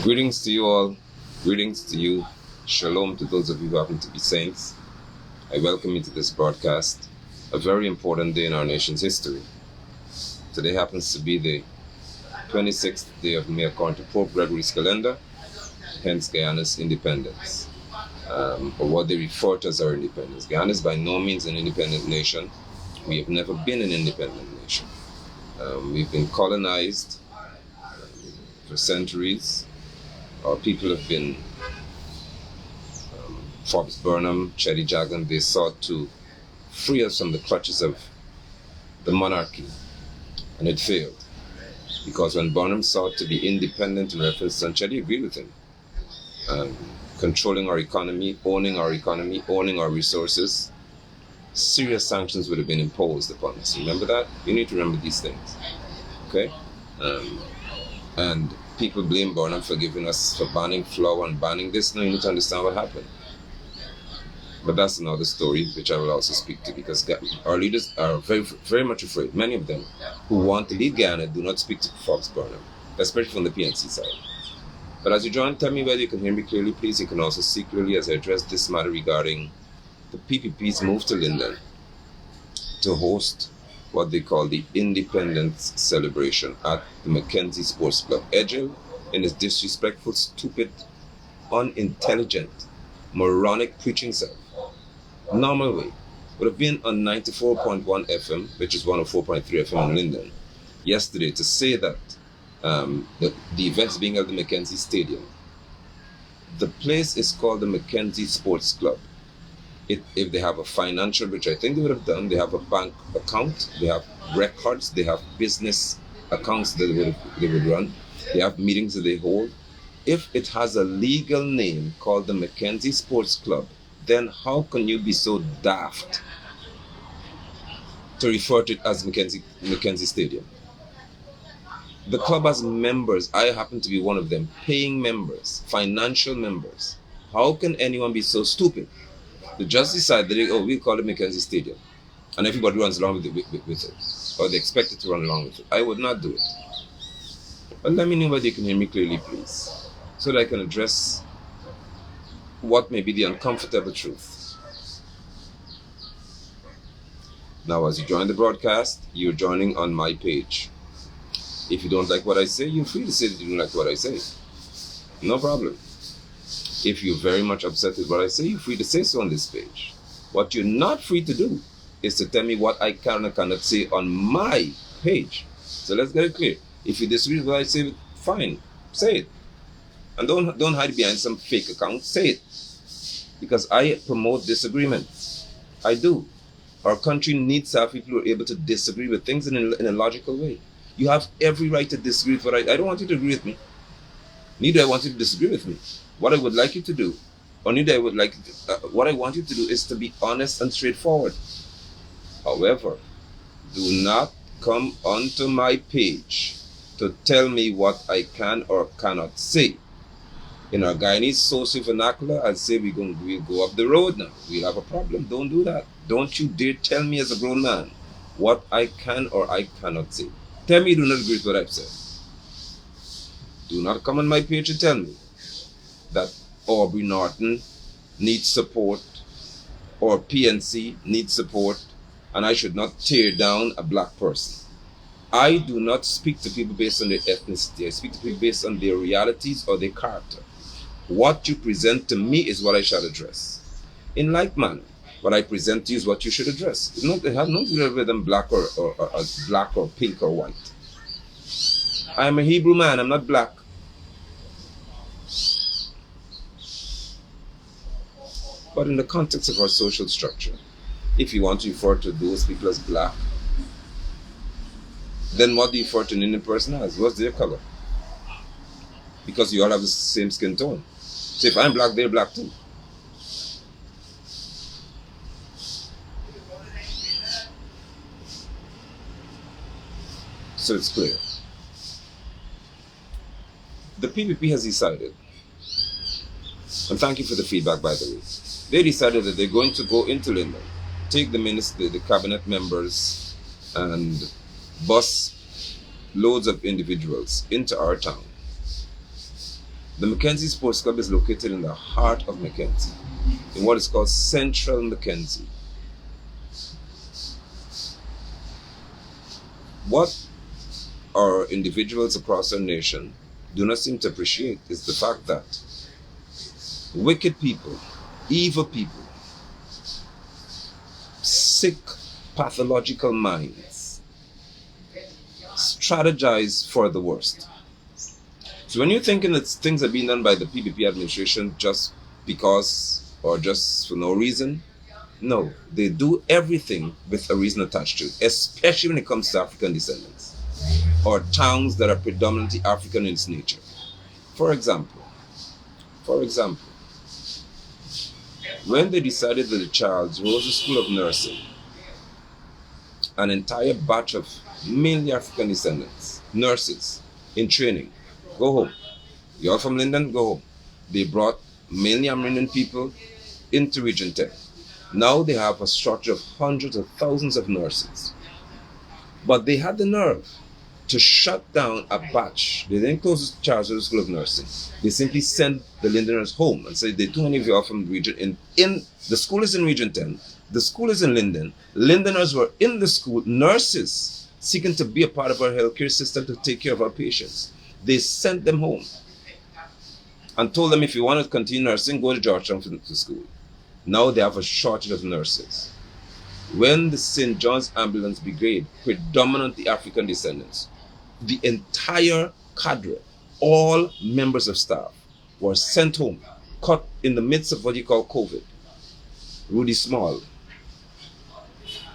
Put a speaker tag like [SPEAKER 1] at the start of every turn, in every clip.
[SPEAKER 1] Greetings to you all. Greetings to you. Shalom to those of you who happen to be saints. I welcome you to this broadcast, a very important day in our nation's history. Today happens to be the 26th day of May according to Pope Gregory's calendar, hence Guyana's independence, or what they refer to as our independence. Guyana is by no means an independent nation. We have never been an independent nation. We've been colonized for centuries. Our people have been, Forbes Burnham, Chetty Jagan, they sought to free us from the clutches of the monarchy, and it failed. Because when Burnham sought to be independent in reference to, and Chetty agreed with him, controlling our economy, owning our resources, serious sanctions would have been imposed upon us. Remember that? You need to remember these things. Okay? And people blame Burnham for giving us, for banning flour and banning this. No, you need to understand what happened. But that's another story, which I will also speak to, because our leaders are very, very much afraid. Many of them who want to lead Guyana do not speak to Forbes Burnham, especially from the PNC side. But as you join, tell me whether you can hear me clearly, please. You can also see clearly as I address this matter regarding the PPP's move to Linden to host what they call the Independence Celebration at the Mackenzie Sports Club. Edgel, in his disrespectful, stupid, unintelligent, moronic preaching self, normal way, would have been on 94.1 FM, which is 104.3 FM in Linden, yesterday to say that the event is being held at the Mackenzie Stadium. The place is called the Mackenzie Sports Club. If they have a financial, which I think they would have done, they have a bank account, they have records, they have business accounts that they would run, they have meetings that they hold. If it has a legal name called the Mackenzie Sports Club, then how can you be so daft to refer to it as Mackenzie Stadium? The club has members. I happen to be one of them, paying members, financial members. How can anyone be so stupid to just decide that, we'll call it Mackenzie Stadium, and everybody runs along with it, or they expect it to run along with it? I would not do it. But let me know whether you can hear me clearly, please, so that I can address what may be the uncomfortable truth. Now, as you join the broadcast, you're joining on my page. If you don't like what I say, you're free to say that you don't like what I say. No problem. If you're very much upset with what I say, you're free to say so on this page. What you're not free to do is to tell me what I can or cannot say on my page. So let's get it clear. If you disagree with what I say, fine, say it. And don't hide behind some fake account, say it. Because I promote disagreement. I do. Our country needs to have people who are able to disagree with things in a logical way. You have every right to disagree with what I don't want you to agree with me. Neither I want you to disagree with me. What I would like you to do, or neither I would like, what I want you to do is to be honest and straightforward. However, do not come onto my page to tell me what I can or cannot say. In our Guyanese social vernacular, I'd say we'll go up the road now. We'll have a problem. Don't do that. Don't you dare tell me as a grown man what I can or I cannot say. Tell me you do not agree with what I've said. Do not come on my page and tell me that Aubrey Norton needs support or PNC needs support and I should not tear down a black person. I do not speak to people based on their ethnicity. I speak to people based on their realities or their character. What you present to me is what I shall address. In like manner, what I present to you is what you should address. It has nothing to do with them black or black or pink or white. I am a Hebrew man, I'm not black. But in the context of our social structure, if you want to refer to those people as black, then what do you refer to an Indian person as? What's their color? Because you all have the same skin tone. So if I'm black, they're black too. So it's clear. The PPP has decided, and thank you for the feedback, by the way, they decided that they're going to go into Linden, take the cabinet members and bus loads of individuals into our town. The Mackenzie Sports Club is located in the heart of Mackenzie, in what is called Central Mackenzie. What our individuals across our nation do not seem to appreciate is the fact that wicked people, evil people, sick, pathological minds strategize for the worst. So when you're thinking that things are being done by the PPP administration just because or just for no reason, no, they do everything with a reason attached to it, especially when it comes to African descendants or towns that are predominantly African in its nature. For example, when they decided that the Charles Rosa School of Nursing, an entire batch of mainly African descendants, nurses in training, go home. You're from Linden, go home. They brought mainly Amerindian people into Region 10. Now they have a structure of hundreds of thousands of nurses. But they had the nerve to shut down a batch. They didn't close the Charles Rosa School of Nursing. They simply sent the Lindeners home and said, "They too many of you are from the region. The school is in Region 10. The school is in Linden. Lindeners were in the school, nurses seeking to be a part of our healthcare system to take care of our patients. They sent them home and told them, if you want to continue nursing, go to Georgetown to school. Now they have a shortage of nurses. When the St. John's Ambulance Brigade, predominantly African descendants, the entire cadre, all members of staff, were sent home, caught in the midst of what you call COVID. Rudy Small,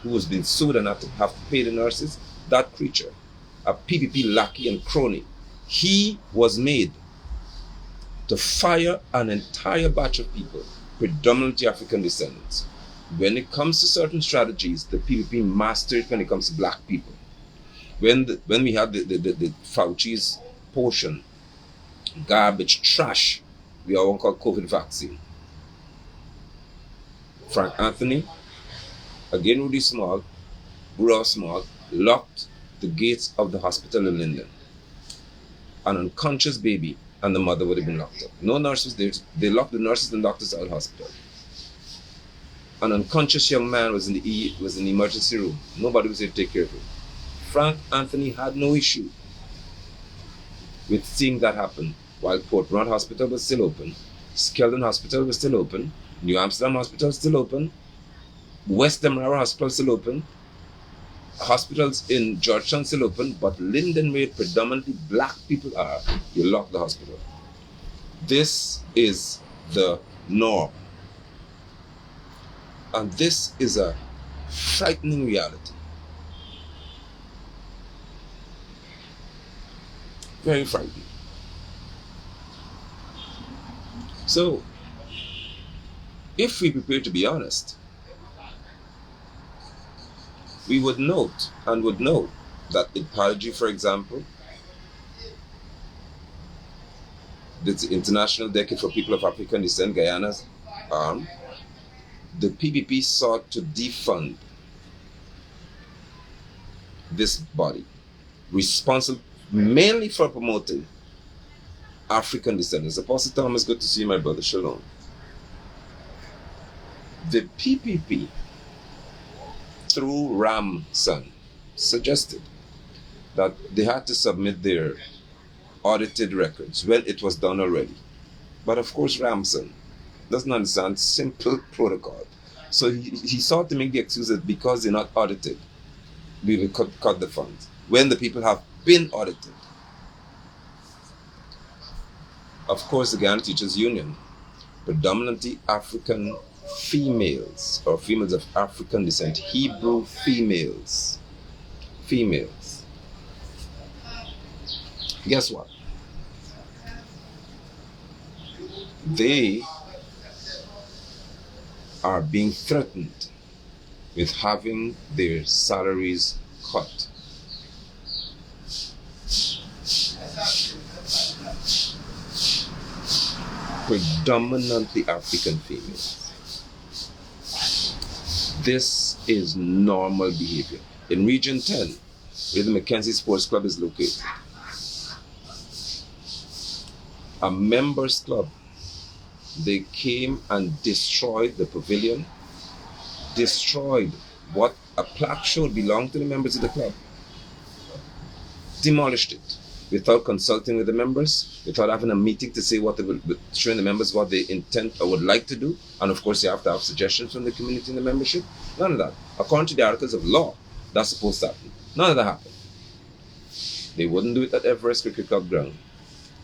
[SPEAKER 1] who was being sued and had to have to pay the nurses, that creature, a PPP lackey and crony, he was made to fire an entire batch of people, predominantly African descendants. When it comes to certain strategies, the PPP mastered when it comes to black people. When we had the Fauci's portion, garbage, trash, we have one called COVID vaccine. Frank Anthony, again Rudy Small, Rudolph Small, locked the gates of the hospital in Linden. An unconscious baby and the mother would have been locked up. No nurses there. They locked the nurses and doctors out of the hospital. An unconscious young man was in the emergency room. Nobody was there to take care of him. Frank Anthony had no issue with seeing that happen while Port Royal Hospital was still open, Skeldon Hospital was still open, New Amsterdam Hospital was still open, West Demerara Hospital was still open, hospitals in Georgetown still open, but Linden, where predominantly black people are, you lock the hospital. This is the norm. And this is a frightening reality. Very frightening. So, if we prepare to be honest, we would note and would know that in Applauding, for example, the International Decade for People of African Descent, Guyana's arm, the PPP sought to defund this body, responsible mainly for promoting African descendants. Apostle Thomas, good to see you, my brother. Shalom. The PPP, through Ramson, suggested that they had to submit their audited records when it was done already. But of course, Ramson doesn't understand simple protocol. So he sought to make the excuse that because they're not audited, we will cut the funds, when the people have been audited. Of course, the Guyana Teachers Union, predominantly African females, or females of African descent, Hebrew females. Guess what? They are being threatened with having their salaries cut. Predominantly African females. This is normal behavior. In Region 10, where the Mackenzie Sports Club is located. A members club. They came and destroyed the pavilion, destroyed what a plaque showed belonged to the members of the club, demolished it without consulting with the members, without having a meeting to say what they would, showing the members what they intend or would like to do. And of course, you have to have suggestions from the community and the membership. None of that. According to the articles of law, that's supposed to happen. None of that happened. They wouldn't do it at Everest Cricket Club ground.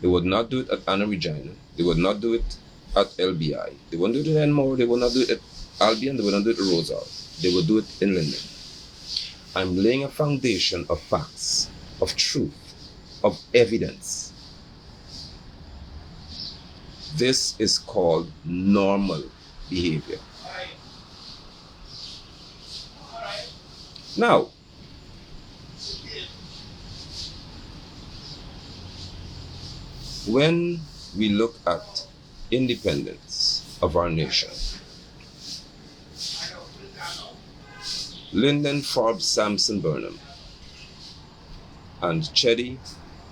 [SPEAKER 1] They would not do it at Anna Regina. They would not do it at LBI. They wouldn't do it at Enmore. They would not do it at Albion. They would not do it at Rosal. They would do it in Linden. I'm laying a foundation of facts, of truth, of evidence. This is called normal behavior. Now, when we look at independence of our nation, Linden, Forbes, Sampson, Burnham, and Cheddi,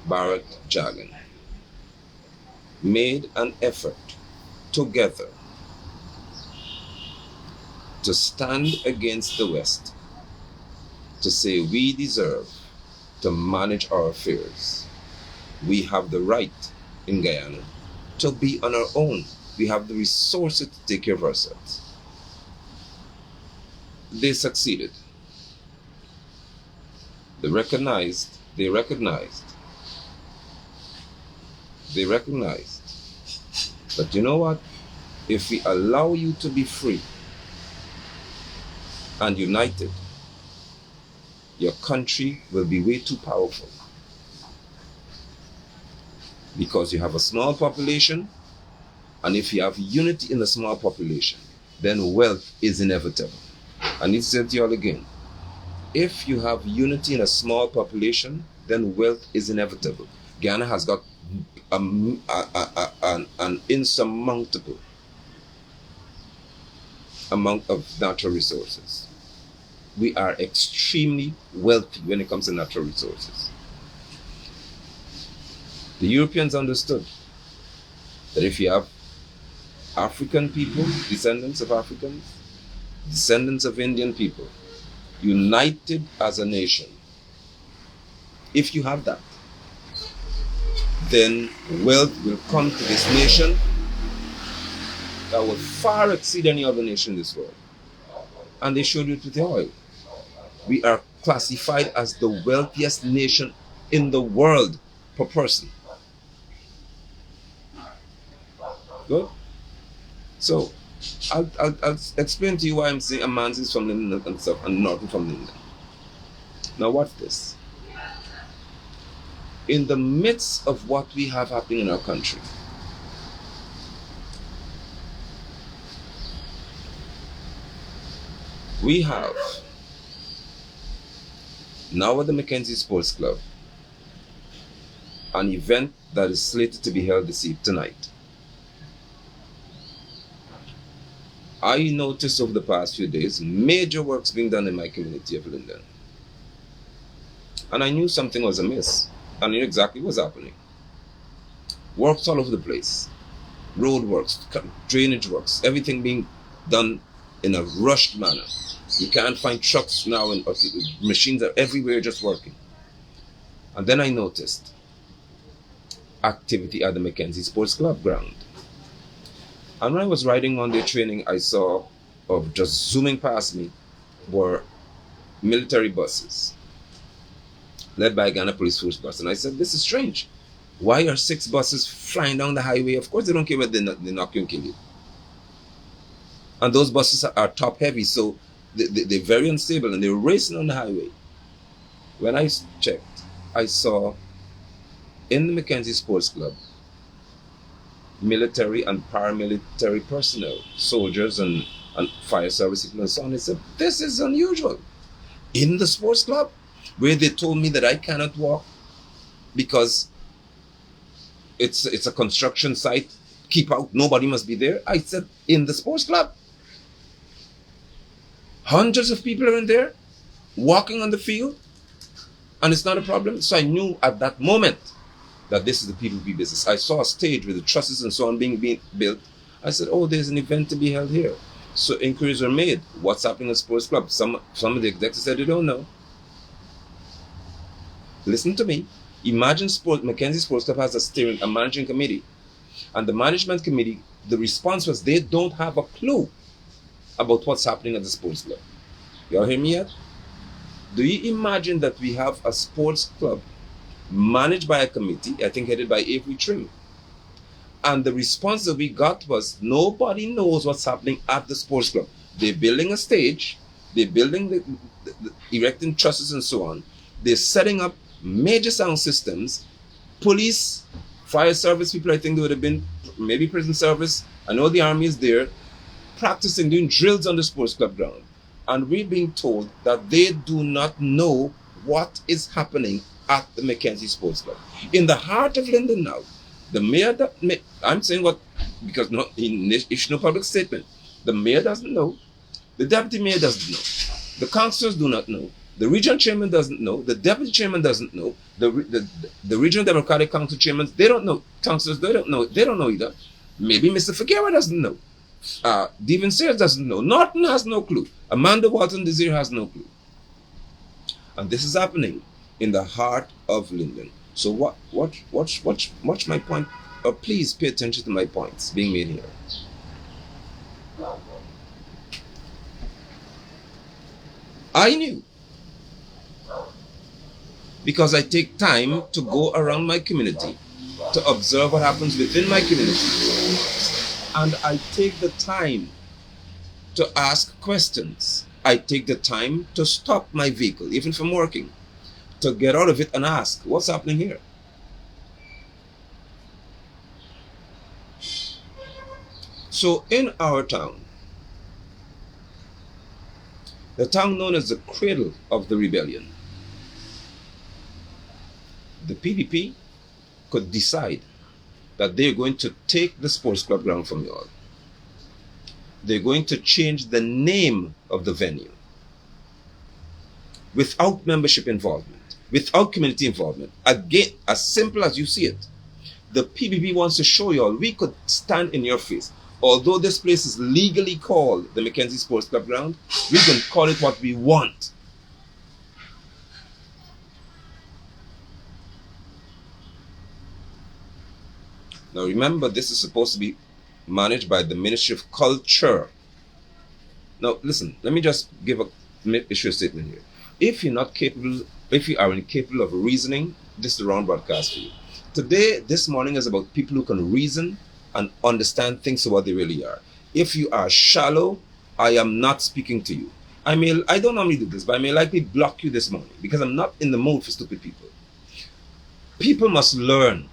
[SPEAKER 1] Barrett, Jagan made an effort together to stand against the West, to say we deserve to manage our affairs. We have the right in Guyana to be on our own. We have the resources to take care of ourselves. They succeeded. They recognized. But you know what? If we allow you to be free and united, your country will be way too powerful. Because you have a small population, and if you have unity in a small population, then wealth is inevitable. I need to say it to you all again. If you have unity in a small population, then wealth is inevitable. Guyana has got an insurmountable amount of natural resources. We are extremely wealthy when it comes to natural resources. The Europeans understood that if you have African people, descendants of Africans, descendants of Indian people, united as a nation, if you have that, then wealth will come to this nation that will far exceed any other nation in this world. And they showed it with the oil. We are classified as the wealthiest nation in the world per person. Good? So, I'll explain to you why I'm saying a man is from Linden and stuff and not from Linden. Now watch this. In the midst of what we have happening in our country, we have now at the Mackenzie Sports Club an event that is slated to be held tonight. I noticed over the past few days major works being done in my community of Linden. And I knew something was amiss. I knew exactly what was happening. Works all over the place. Road works, drainage works, everything being done in a rushed manner. You can't find trucks now and machines are everywhere just working. And then I noticed activity at the Mackenzie Sports Club ground. And when I was riding on their training, I saw, of just zooming past me, were military buses led by a Ghana Police Force bus. And I said, this is strange. Why are 6 buses flying down the highway? Of course, they don't care whether they knock you and kill you. And those buses are top heavy, so they're very unstable, and they're racing on the highway. When I checked, I saw in the Mackenzie Sports Club military and paramilitary personnel, soldiers and fire service and so on. I said, this is unusual. In the sports club, where they told me that I cannot walk because it's a construction site, keep out, nobody must be there. I said, in the sports club, hundreds of people are in there, walking on the field. And it's not a problem. So I knew at that moment that this is the PPP business. I saw a stage with the trusses and so on being built. I said, oh, there's an event to be held here. So inquiries were made. What's happening at sports club? Some of the executives said they don't know. Listen to me. Imagine Mackenzie Sports Club has a managing committee. And the management committee, the response was they don't have a clue about what's happening at the sports club. Y'all hear me yet? Do you imagine that we have a sports club managed by a committee, I think headed by Avery Trim? And the response that we got was, nobody knows what's happening at the sports club. They're building a stage, they're building erecting trusses and so on. They're setting up major sound systems, police, fire service people, I think there would have been, maybe prison service. I know the army is there, practicing, doing drills on the sports club ground. And we're being told that they do not know what is happening at the Mackenzie Sports Club. In the heart of Linden now, the mayor, I'm saying what, because he issued no public statement. The mayor doesn't know, the deputy mayor doesn't know, the councillors do not know, the regional chairman doesn't know, the deputy chairman doesn't know, the regional Democratic Council chairman, they don't know, councillors, they don't know either. Maybe Mr. Figueroa doesn't know. Devin Sayers doesn't know. Norton has no clue. Amanda Walton Desir has no clue. And this is happening in the heart of Linden. So what's my point? Please pay attention to my points being made here. I knew, because I take time to go around my community to observe what happens within my community. And I take the time to ask questions. I take the time to stop my vehicle, even from working, to get out of it and ask, what's happening here? So in our town, the town known as the cradle of the rebellion, the PPP could decide that they're going to take the sports club ground from you all. They're going to change the name of the venue without membership involvement, without community involvement. Again, as simple as you see it, the PPP wants to show you all, we could stand in your face. Although this place is legally called the Mackenzie Sports Club ground, we can call it what we want. Now remember, this is supposed to be managed by the Ministry of Culture. Now listen, let me just issue a statement here. If you're not capable, if you are incapable of reasoning, this is the wrong broadcast for you. Today, this morning is about people who can reason and understand things for what they really are. If you are shallow, I am not speaking to you. I don't normally do this, but I may likely block you this morning because I'm not in the mood for stupid people. People must learn.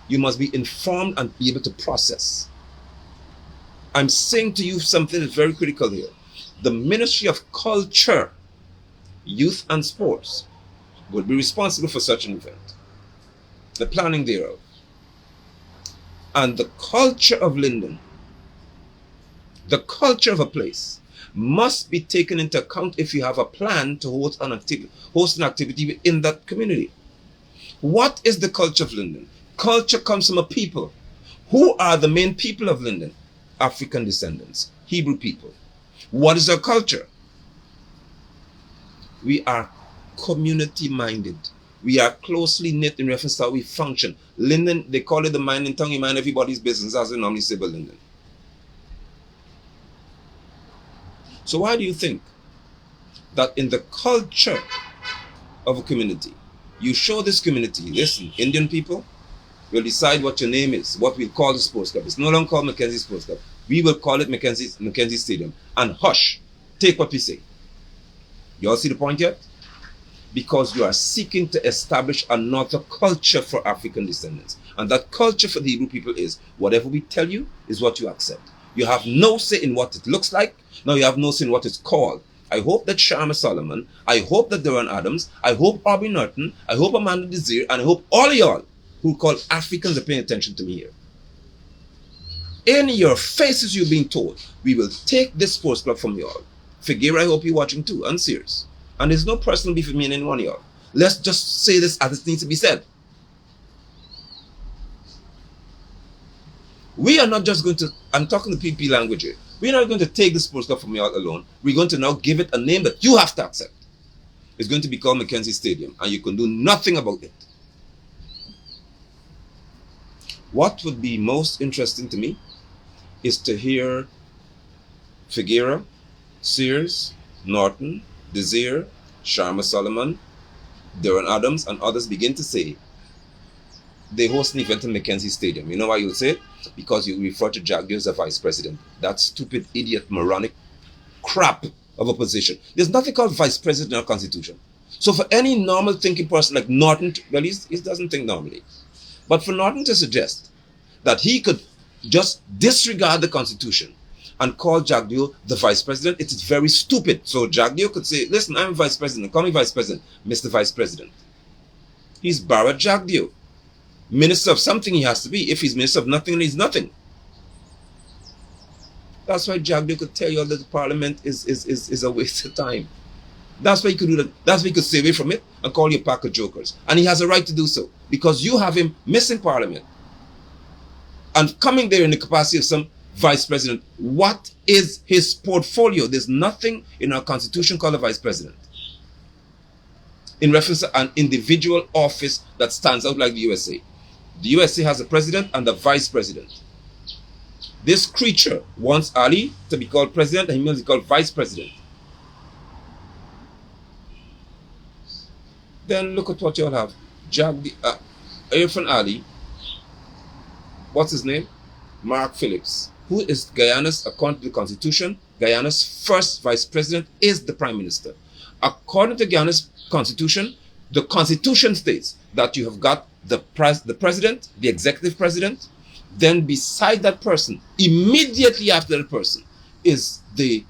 [SPEAKER 1] You must be informed and be able to process. I'm saying to you something that's very critical here. The Ministry of Culture, Youth and Sports would be responsible for such an event, the planning thereof. And the culture of Linden, the culture of a place, must be taken into account if you have a plan to host an activity within that community. What is the culture of Linden? Culture comes from a people. Who are the main people of Linden? African descendants, Hebrew people. What is our culture? We are community-minded. We are closely knit in reference to how we function. Linden, they call it the mining town. You mind everybody's business, as they normally say about Linden. So why do you think that in the culture of a community, you show this community, listen, Indian people will decide what your name is, what we'll call the sports club. It's no longer called Mackenzie Sports Club. We will call it Mackenzie Stadium. And hush, take what we say. You all see the point yet? Because you are seeking to establish another culture for African descendants. And that culture for the Hebrew people is, whatever we tell you is what you accept. You have no say in what it looks like. Now you have no say in what it's called. I hope that Sharma Solomon, I hope that Duran Adams, I hope Aubrey Norton, I hope Amanda Desir, and I hope all of y'all who call Africans are paying attention to me here. In your faces you're being told, we will take this sports club from y'all. Figueroa, I hope you're watching too, and serious. And there's no personal beef with me and any one of y'all. Let's just say this as it needs to be said. We are not just going to, I'm talking the PP language here. We're not going to take this protocol from you all alone. We're going to now give it a name that you have to accept. It's going to be called Mackenzie Stadium, and you can do nothing about it. What would be most interesting to me is to hear Figueroa, Sears, Norton, Desir, Sharma Solomon, Darren Adams, and others begin to say they host an event in Mackenzie Stadium. You know why you'll say it? Because you refer to Jagdeo as a vice president. That stupid, idiot, moronic crap of a position. There's nothing called vice president in our constitution. So for any normal thinking person like Norton, well, he doesn't think normally. But for Norton to suggest that he could just disregard the constitution and call Jagdeo the vice president, it is very stupid. So Jagdeo could say, listen, I'm vice president, call me vice president, Mr. Vice President. He's Bharat Jagdeo. Minister of something he has to be. If he's minister of nothing, then he's nothing. That's why Jagdeo could tell you all that the parliament is a waste of time. That's why he could do that. That's why he could stay away from it and call you a pack of jokers. And he has a right to do so, because you have him missing parliament and coming there in the capacity of some vice president. What is his portfolio? There's nothing in our constitution called a vice president in reference to an individual office that stands out like the USA. The USA has a president and a vice president. This creature wants Ali to be called president and he must be called vice president. Then look at what you all have. Irfan Ali, what's his name? Mark Phillips, who is Guyana's, according to the constitution, Guyana's first vice president is the prime minister. According to Guyana's constitution, the constitution states that you have got the president, the executive president, then beside that person, immediately after that person, is the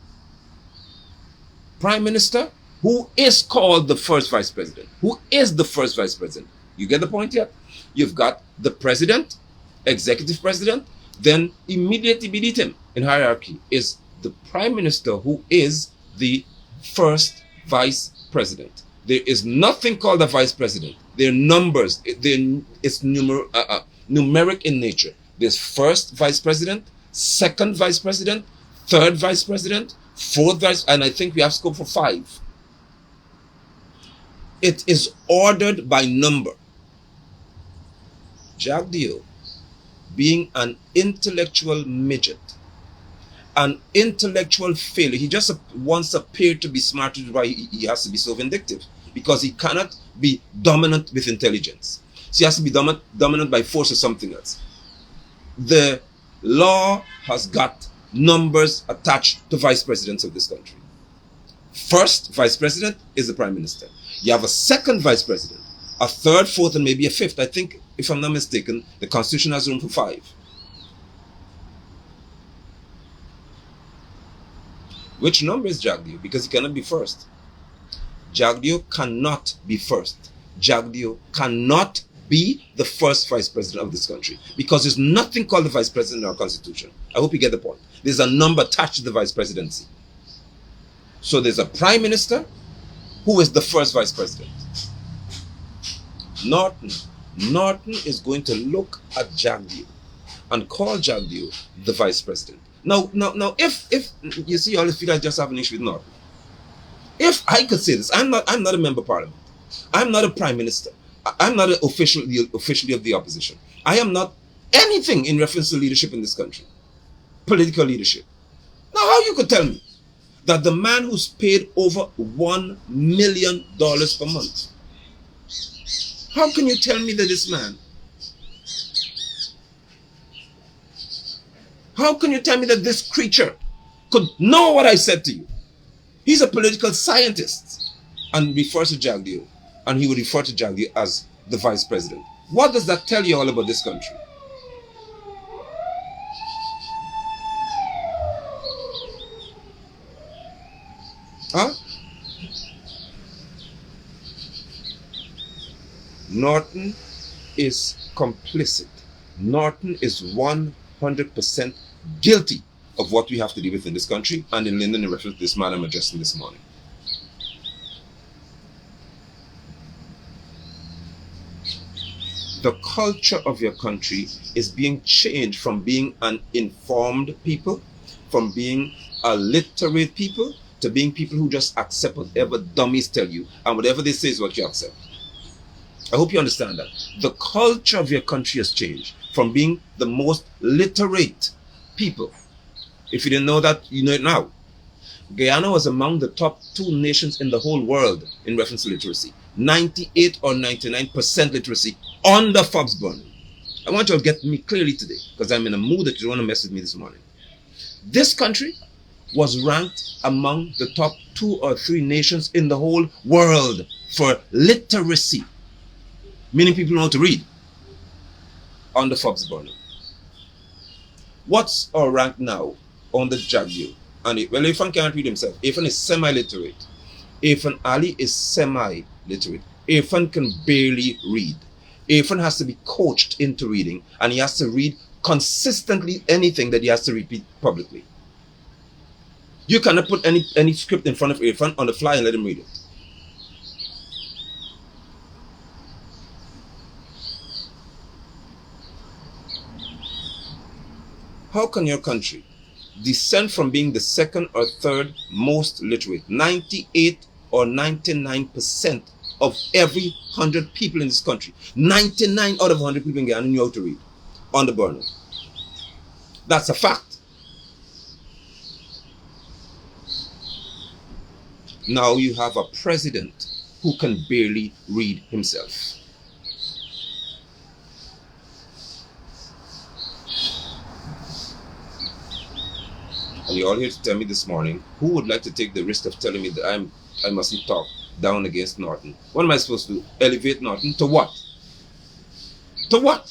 [SPEAKER 1] prime minister, who is called the first vice president. Who is the first vice president? You get the point yet? You've got the president, executive president, then immediately beneath him in hierarchy is the prime minister, who is the first vice president. There is nothing called a vice president. They're numbers. It's numeric in nature. There's first vice president, second vice president, third vice president, fourth vice, and I think we have scope for 5. It is ordered by number. Jagdeo, being an intellectual midget, an intellectual failure, he just once appeared to be smart, which is why he has to be so vindictive, because he cannot be dominant with intelligence. So he has to be dominant by force or something else. The law has got numbers attached to vice presidents of this country. First vice president is the prime minister. You have a second vice president, a third, fourth, and maybe a fifth. I think, if I'm not mistaken, the constitution has room for 5. Which number is Jagdeo? Because he cannot be first. Jagdeo cannot be first. Jagdeo cannot be the first vice president of this country, because there's nothing called the vice president in our constitution. I hope you get the point. There's a number attached to the vice presidency. So there's a prime minister who is the first vice president. Norton is going to look at Jagdeo and call Jagdeo the vice president. Now, if you see, all the feel I just have an issue with Norton. If I could say this, I'm not a member of parliament. I'm not a prime minister. I'm not officially of the opposition. I am not anything in reference to leadership in this country, political leadership. Now, how you could tell me that the man who's paid over $1 million per month, how can you tell me that this man, how can you tell me that this creature could know what I said to you? He's a political scientist and refers to Jagdeo, and he would refer to Jagdeo as the vice president. What does that tell you all about this country? Huh? Norton is complicit. Norton is 100% guilty of what we have to deal with in this country, and in Linden in reference to this man I'm addressing this morning. The culture of your country is being changed from being an informed people, from being a literate people, to being people who just accept whatever dummies tell you, and whatever they say is what you accept. I hope you understand that. The culture of your country has changed from being the most literate people. If you didn't know that, you know it now. Guyana was among the top 2 nations in the whole world in reference to literacy. 98 or 99% literacy on the Forbes burning. I want you to get me clearly today, because I'm in a mood that you don't want to mess with me this morning. This country was ranked among the top 2 or 3 nations in the whole world for literacy, meaning people know how to read, on the Forbes burning. What's our rank now on the JAGU? And well, Irfan can't read himself. Irfan is semi-literate. Irfan Ali is semi-literate. Irfan can barely read. Irfan has to be coached into reading, and he has to read consistently anything that he has to repeat publicly. You cannot put any script in front of Irfan on the fly and let him read it. How can your country descend from being the 2nd or 3rd most literate, 98 or 99% of every 100 people in this country, 99 out of 100 people in Guyana knew how to read on the burner? That's a fact. Now you have a president who can barely read himself. And you're all here to tell me this morning, who would like to take the risk of telling me that I mustn't talk down against Norton? What am I supposed to do? Elevate Norton to what? To what?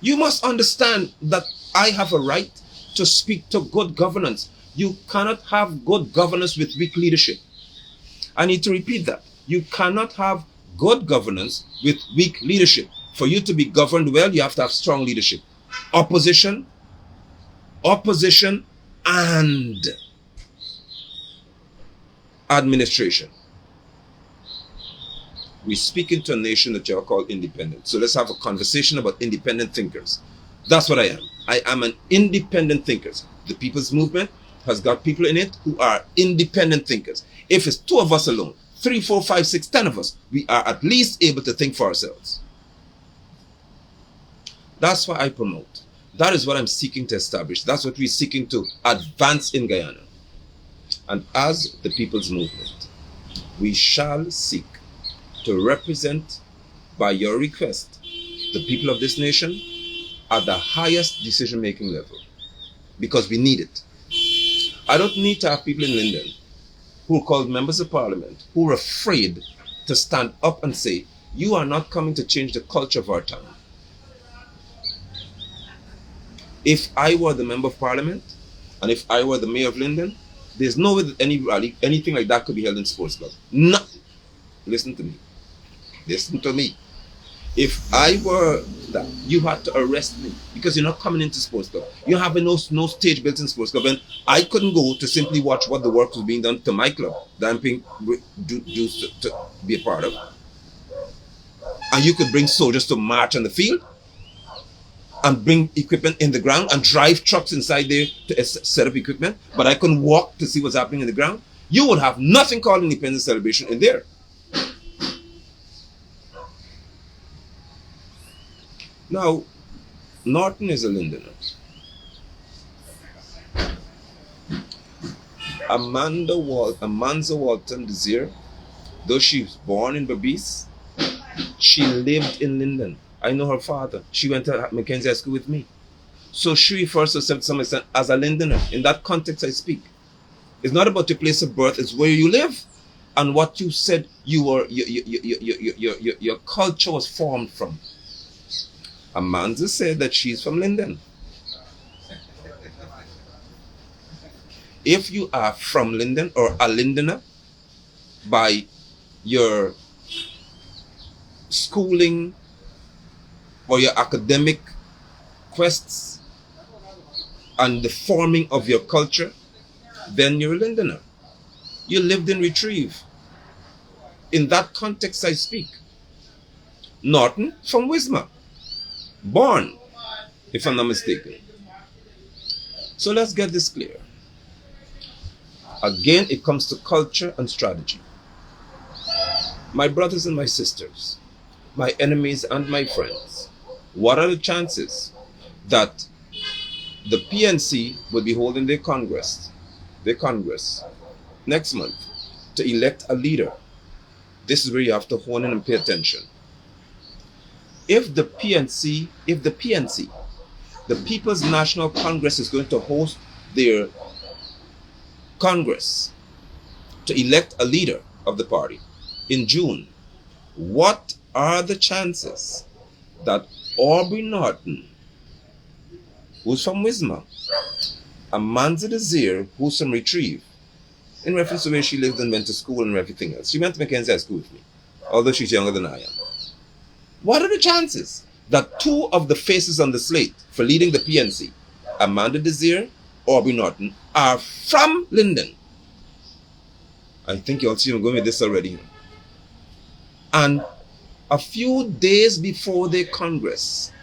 [SPEAKER 1] You must understand that I have a right to speak to good governance. You cannot have good governance with weak leadership. I need to repeat that. You cannot have good governance with weak leadership. For you to be governed well, you have to have strong leadership. Opposition, and administration. We speak into a nation that you are called independent. So let's have a conversation about independent thinkers. That's what I am. I am an independent thinker. The People's Movement has got people in it who are independent thinkers. If it's 2 of us alone, 3, 4, 5, 6, 10 of us, we are at least able to think for ourselves. That's what I promote. That is what I'm seeking to establish. That's what we're seeking to advance in Guyana. And as the People's Movement, we shall seek to represent, by your request, the people of this nation at the highest decision-making level, because we need it. I don't need to have people in Linden who are called members of parliament who are afraid to stand up and say, you are not coming to change the culture of our town. If I were the member of parliament, and if I were the mayor of Linden, there's no way that any rally, anything like that could be held in sports club. Nothing. Listen to me. Listen to me. If I were that, you had to arrest me because you're not coming into sports club. You have no stage built in sports club, and I couldn't go to simply watch what the work was being done to my club that I'm being used to be a part of. And you could bring soldiers to march on the field and bring equipment in the ground and drive trucks inside there to set up equipment, but I couldn't walk to see what's happening in the ground. You would have nothing called independence celebration in there. Now, Norton is a Lindener. Amanza Walton Desir, though she was born in Berbice, she lived in Linden. I know her father. She went to Mackenzie High School with me. So she refers to herself to some extent as a Lindener. In that context I speak. It's not about your place of birth, it's where you live and what you said your culture was formed from. Amanda said that she's from Linden. If you are from Linden or a Lindener by your schooling or your academic quests and the forming of your culture, then you're a Lindener. You lived in Retrieve. In that context I speak. Norton from Wismar. Born, if I'm not mistaken. So let's get this clear. Again, it comes to culture and strategy. My brothers and my sisters, my enemies and my friends, what are the chances that the PNC will be holding their Congress next month to elect a leader? This is where you have to hone in and pay attention. If the PNC, the People's National Congress, is going to host their Congress to elect a leader of the party in June, what are the chances that Aubrey Norton, who's from Wismar, Amanza Desir, who's from Retrieve, in reference to where she lived and went to school and everything else. She went to Mackenzie High School with me, although she's younger than I am. What are the chances that two of the faces on the slate for leading the PNC, Amanda Desir, Aubrey Norton, are from Linden? I think you all see I'm going with this already. And a few days before their Congress,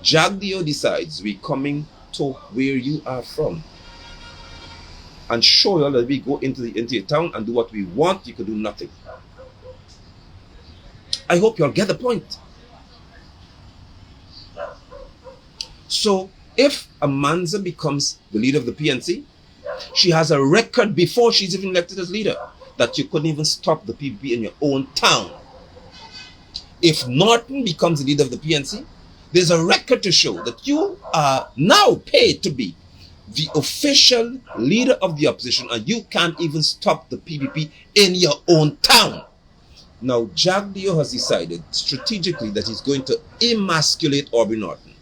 [SPEAKER 1] Jagdeo decides we're coming to where you are from and show you all that we go into your town and do what we want. You could do nothing. I hope you all get the point. So if Amanza becomes the leader of the PNC, she has a record before she's even elected as leader that you couldn't even stop the PPP in your own town. If Norton becomes the leader of the PNC, there's a record to show that you are now paid to be the official leader of the opposition and you can't even stop the PPP in your own town. Now, Jagdeo has decided strategically that he's going to emasculate Aubrey Norton.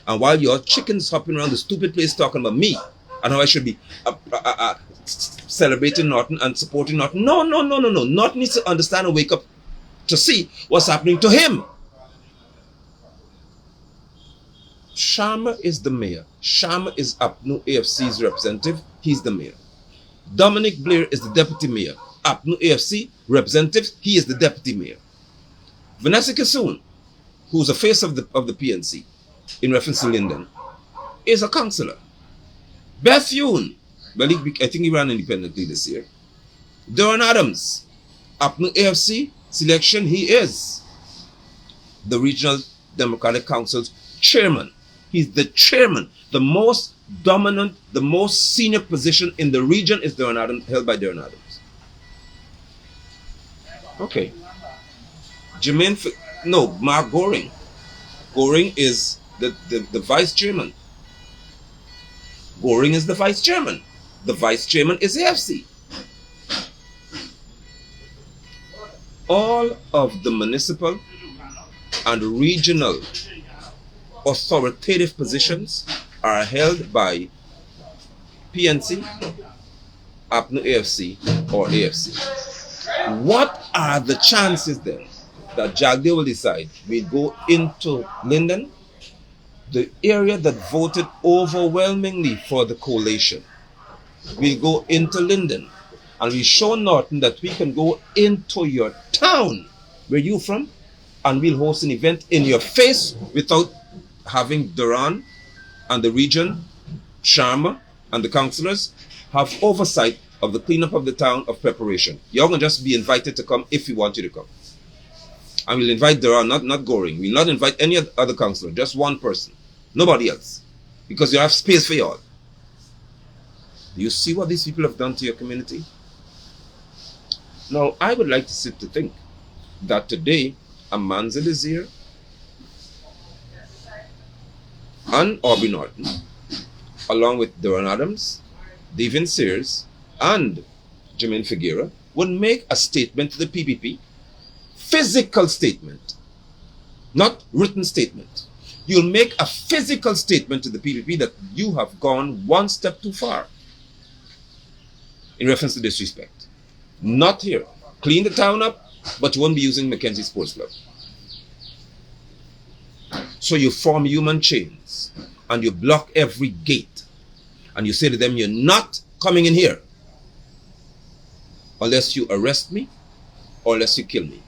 [SPEAKER 1] And while your chickens hopping around the stupid place talking about me and how I should be celebrating Norton and supporting Norton, no. Norton needs to understand and wake up to see what's happening to him. Sharma is the mayor. Sharma is APNU AFC's representative. He's the mayor. Dominic Blair is the deputy mayor. APNU AFC representative. He is the deputy mayor. Vanessa Kissoon, who's the face of the PNC, in reference to Linden, is a councillor. Beth Yoon, well, I think he ran independently this year. Darren Adams, APNU AFC selection, he is the Regional Democratic Council's chairman. He's the chairman. The most dominant, the most senior position in the region is held by Darren Adams. Okay. Mark Goring. Goring is the vice chairman. Goring is the vice chairman. The vice chairman is AFC. All of the municipal and regional authoritative positions are held by PNC, APNU AFC, or AFC. What are the chances then that Jagdeo will decide we go into Linden, the area that voted overwhelmingly for the coalition? We'll go into Linden and we show Norton that we can go into your town where you're from and we'll host an event in your face without having Duran and the region, Sharma and the councillors have oversight of the cleanup of the town of preparation. You're going to just be invited to come if we want you to come. And we'll invite Duran, not Goring. We'll not invite any other councillor, just one person. Nobody else. Because you have space for you all. Do you see what these people have done to your community? Now, I would like to sit to think that today, Amanza Desir and Aubrey Norton, along with Darren Adams, Devin Sears, and Jermaine Figueroa, would make a statement to the PPP, physical statement, not written statement. You'll make a physical statement to the PPP that you have gone one step too far in reference to disrespect. Not here. Clean the town up, but you won't be using Mackenzie Sports Club. So you form human chains and you block every gate and you say to them, you're not coming in here unless you arrest me or else you kill me.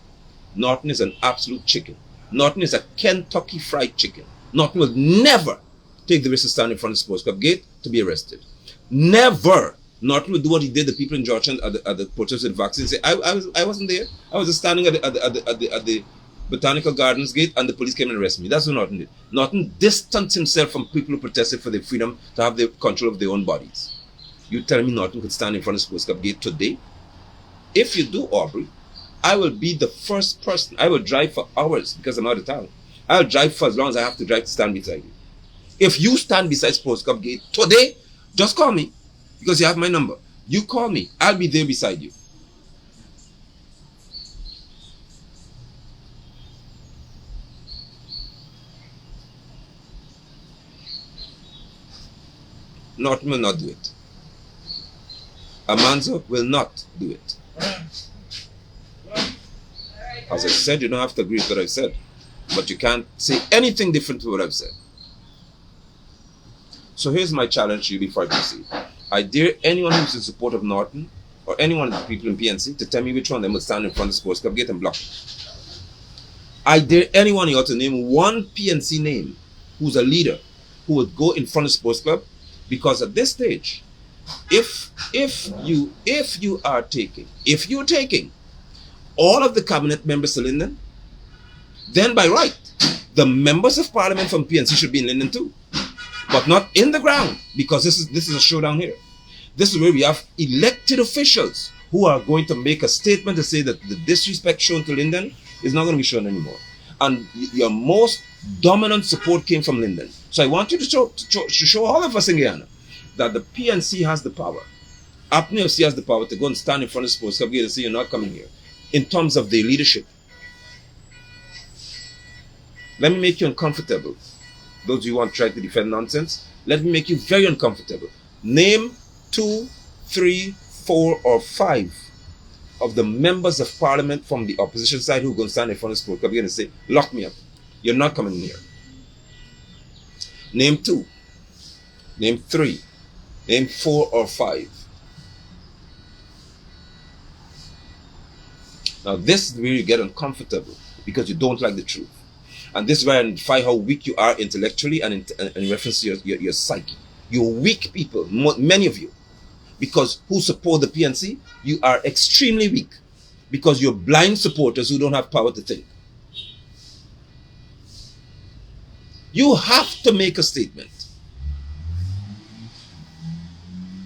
[SPEAKER 1] Norton is an absolute chicken. Norton is a Kentucky Fried Chicken. Norton will never take the risk to stand in front of the sports club gate to be arrested. Never. Norton will do what he did. The people in Georgetown at the protest with the vaccine say, I wasn't there. I was just standing at the Botanical Gardens gate, and the police came and arrested me. That's what Norton did. Norton distanced himself from people who protested for their freedom to have the control of their own bodies. You tell me Norton could stand in front of the sports club gate today? If you do, Aubrey, I will be the first person. I will drive for hours because I'm out of town. I'll drive for as long as I have to drive to stand beside you. If you stand beside sports club gate today, just call me because you have my number. You call me. I'll be there beside you. Norton will not do it. Amanzo will not do it. As I said, you don't have to agree with what I've said, but you can't say anything different to what I've said. So here's my challenge to you before I proceed. I dare anyone who's in support of Norton or anyone of the people in PNC to tell me which one of them will stand in front of the sports club gate and block it. I dare anyone here to name one PNC name who's a leader who would go in front of the sports club, because at this stage, if you're taking all of the cabinet members to Linden, then by right, the members of parliament from PNC should be in Linden too, but not in the ground, because this is a showdown here. This is where we have elected officials who are going to make a statement to say that the disrespect shown to Linden is not going to be shown anymore. And your most dominant support came from Linden. So I want you to show all of us in Guyana that the PNC has the power. APNFC has the power to go and stand in front of the sports club gate and say you're not coming here, in terms of their leadership. Let me make you uncomfortable. Those of you who want to try to defend nonsense, let me make you very uncomfortable. Name 2, 3, 4, or 5 of the members of parliament from the opposition side who are going to stand in front of the sports club gate and say, lock me up. You're not coming in here. Name 2. Name 3. Name 4 or 5. Now this is where you get uncomfortable because you don't like the truth. And this is where I identify how weak you are intellectually and in reference to your psyche. You're weak people, many of you. Because who support the PNC, you are extremely weak. Because you're blind supporters who don't have power to think. You have to make a statement.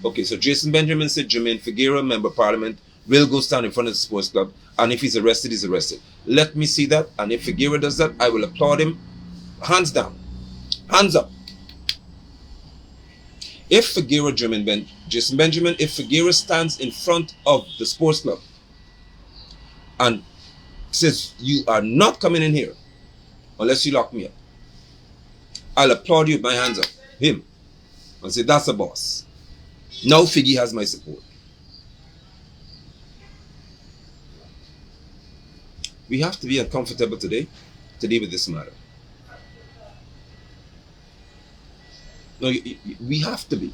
[SPEAKER 1] Okay, so Jason Benjamin said Jermaine Figueroa, member of parliament, will go stand in front of the sports club, and if he's arrested, he's arrested. Let me see that, and if Figueroa does that, I will applaud him. Hands down. Hands up. If Figueroa, Jason Benjamin, if Figueroa stands in front of the sports club and says, you are not coming in here unless you lock me up, I'll applaud you with my hands up, him, and say, that's a boss. Now Figgy has my support. We have to be uncomfortable today to deal with this matter. No, we have to be.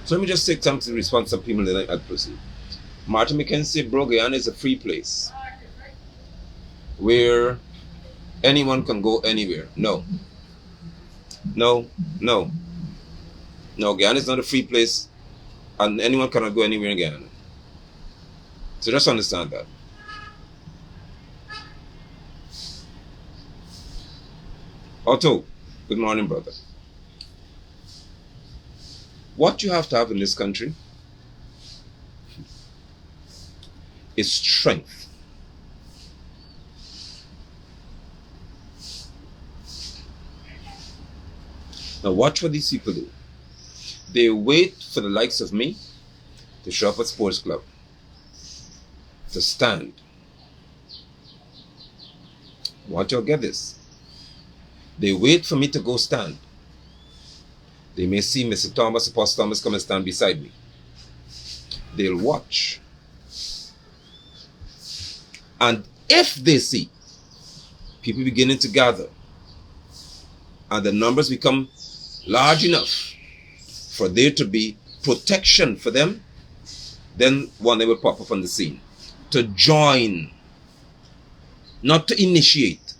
[SPEAKER 1] So let me just take time to respond to some people that I'd proceed. Martin McKenzie, bro, Guyana is a free place where anyone can go anywhere. No. No, no. No, Guyana is not a free place and anyone cannot go anywhere in Guyana. So just understand that. Otto, good morning, brother. What you have to have in this country is strength. Now watch what these people do. They wait for the likes of me to show up at sports club, to stand. Want you to get this? They wait for me to go stand. They may see Mr. Thomas, Apostle Thomas come and stand beside me. They'll watch. And if they see people beginning to gather and the numbers become large enough for there to be protection for them, then one day will pop up on the scene to join, not to initiate.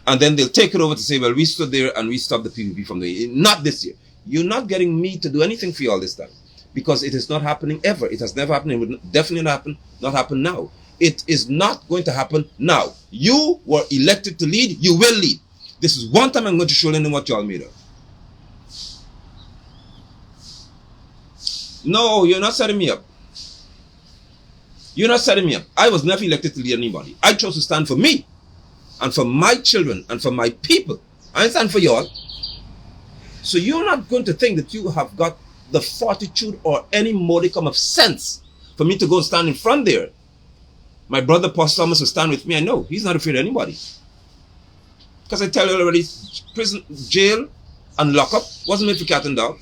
[SPEAKER 1] And then they'll take it over to say, well, we stood there and we stopped the PPP from doing it. Not this year. You're not getting me to do anything for you all this time, because it is not happening ever. It has never happened. It would definitely not happen now. It is not going to happen now. You were elected to lead. You will lead. This is one time I'm going to show Linden what you all made of. No, you're not setting me up. You're not setting me up. I was never elected to lead anybody. I chose to stand for me and for my children and for my people. I stand for y'all. So you're not going to think that you have got the fortitude or any modicum of sense for me to go stand in front there. My brother Apostle Thomas will stand with me. I know he's not afraid of anybody. Because I tell you already, prison, jail, and lockup wasn't made for cat and dog.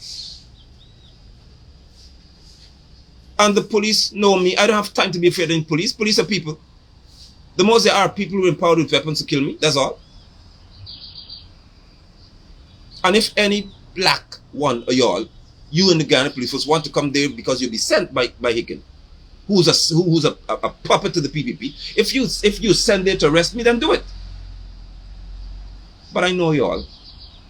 [SPEAKER 1] And the police know me. I don't have time to be afraid of any police. Police are people. The most they are people who are empowered with weapons to kill me. That's all. And if any black one of y'all, you and the Guyana police force want to come there because you'll be sent by Hicken, who's a puppet to the PPP, if you send there to arrest me, then do it. But I know y'all.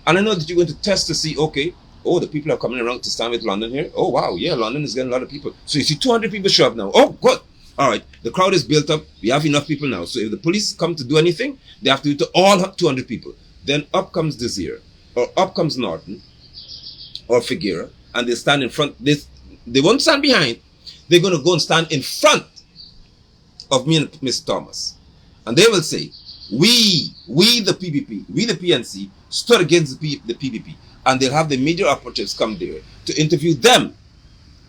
[SPEAKER 1] And I know that you're going to test to see, okay, oh, the people are coming around to stand with London here. Oh, wow, yeah, London is getting a lot of people. So you see 200 people show up now. Oh, good. All right, the crowd is built up. We have enough people now. So if the police come to do anything, they have to do to all 200 people. Then up comes Desire, or up comes Norton, or Figuera, and they stand in front. They won't stand behind. They're going to go and stand in front of me and Mr. Thomas. And they will say, we the PPP, we the PNC, stood against the PPP. And they'll have the media operatives come there to interview them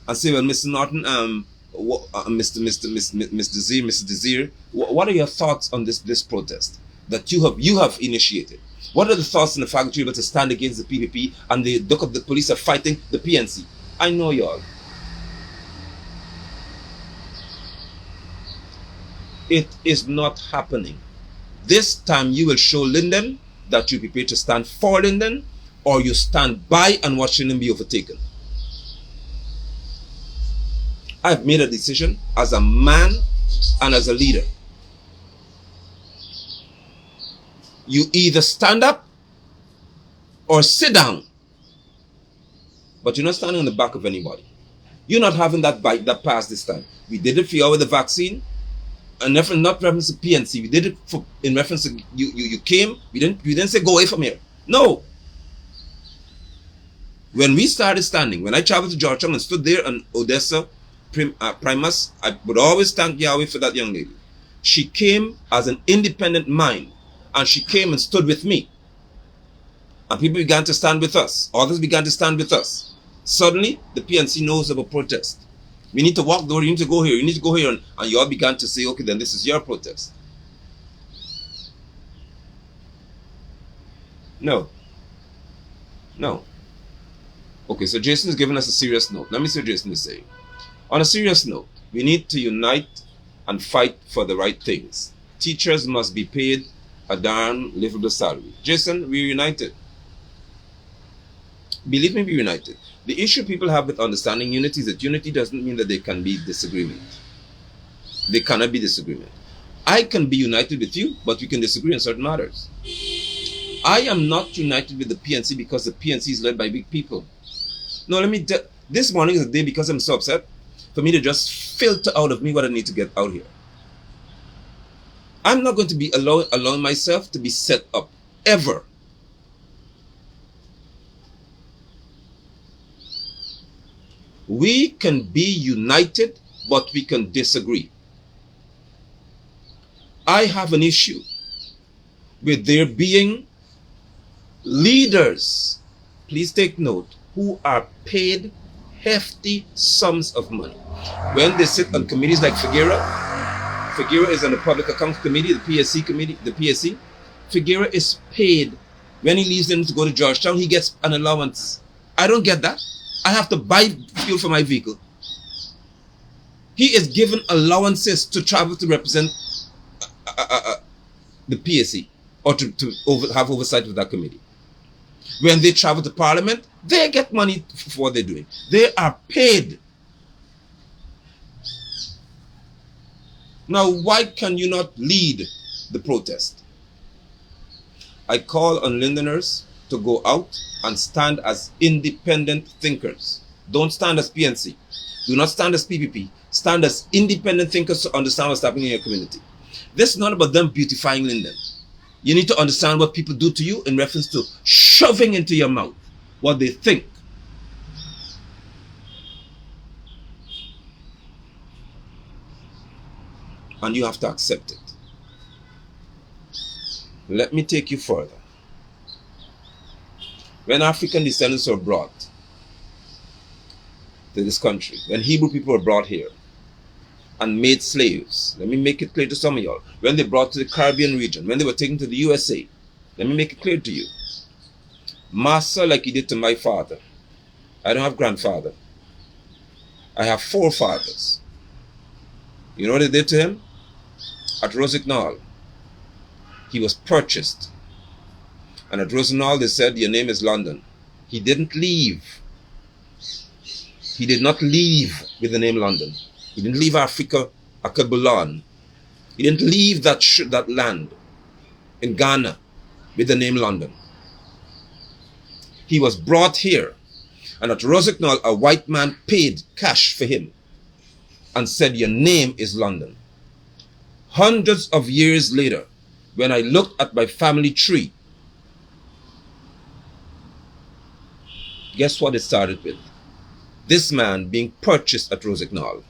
[SPEAKER 1] and say, well, Mr. Norton, Mr. Desire, what are your thoughts on this protest that you have initiated? What are the thoughts on the fact that you're able to stand against the PPP and the police are fighting the PNC? I know y'all. It is not happening. This time you will show Linden that you're prepared to stand for Linden, or you stand by and watch Linden be overtaken. I've made a decision as a man and as a leader. You either stand up or sit down. But you're not standing on the back of anybody. You're not having that bite that pass this time. We did it for you with the vaccine. And not reference to PNC. We did it in reference to you came. We didn't say go away from here. No. When we started standing, when I traveled to Georgetown and stood there on Odessa Primus, I would always thank Yahweh for that young lady. She came as an independent mind, and she came and stood with me. And people began to stand with us. Others began to stand with us. Suddenly, the PNC knows of a protest. We need to walk there, you need to go here, you need to go here. And you all began to say, okay, then this is your protest. No. No. Okay, so Jason is giving us a serious note. Let me see what Jason is saying. On a serious note, we need to unite and fight for the right things. Teachers must be paid a darn livable salary. Jason, we're united. Believe me, we're united. The issue people have with understanding unity is that unity doesn't mean that there can be disagreement. There cannot be disagreement. I can be united with you, but we can disagree on certain matters. I am not united with the PNC because the PNC is led by big people. No, this morning is a day, because I'm so upset, for me to just filter out of me what I need to get out here. I'm not going to be allowing myself to be set up, ever. We can be united, but we can disagree. I have an issue with there being leaders, please take note, who are paid hefty sums of money. When they sit on committees like Figuera is on the Public Accounts Committee, the PSC. Figuera is paid. When he leaves them to go to Georgetown, he gets an allowance. I don't get that. I have to buy fuel for my vehicle. He is given allowances to travel to represent the PSC. or to have oversight of that committee. When they travel to Parliament, they get money for what they're doing. They are paid. Now, why can you not lead the protest? I call on Lindeners to go out and stand as independent thinkers. Don't stand as PNC. Do not stand as PPP. Stand as independent thinkers to understand what's happening in your community. This is not about them beautifying Linden. You need to understand what people do to you in reference to shoving into your mouth what they think. And you have to accept it. Let me take you further. When African descendants were brought to this country, when Hebrew people were brought here and made slaves, let me make it clear to some of y'all, when they brought to the Caribbean region, when they were taken to the USA, let me make it clear to you, master like he did to my father. I don't have grandfather. I have forefathers. You know what they did to him? At Rosignol, he was purchased. And at Rosignol, they said, your name is London. He didn't leave. He did not leave with the name London. He didn't leave Africa, Akabulan. He didn't leave that land in Ghana with the name London. He was brought here. And at Rosignol, a white man paid cash for him and said, your name is London. Hundreds of years later, when I looked at my family tree, guess what it started with? This man being purchased at Rosignol.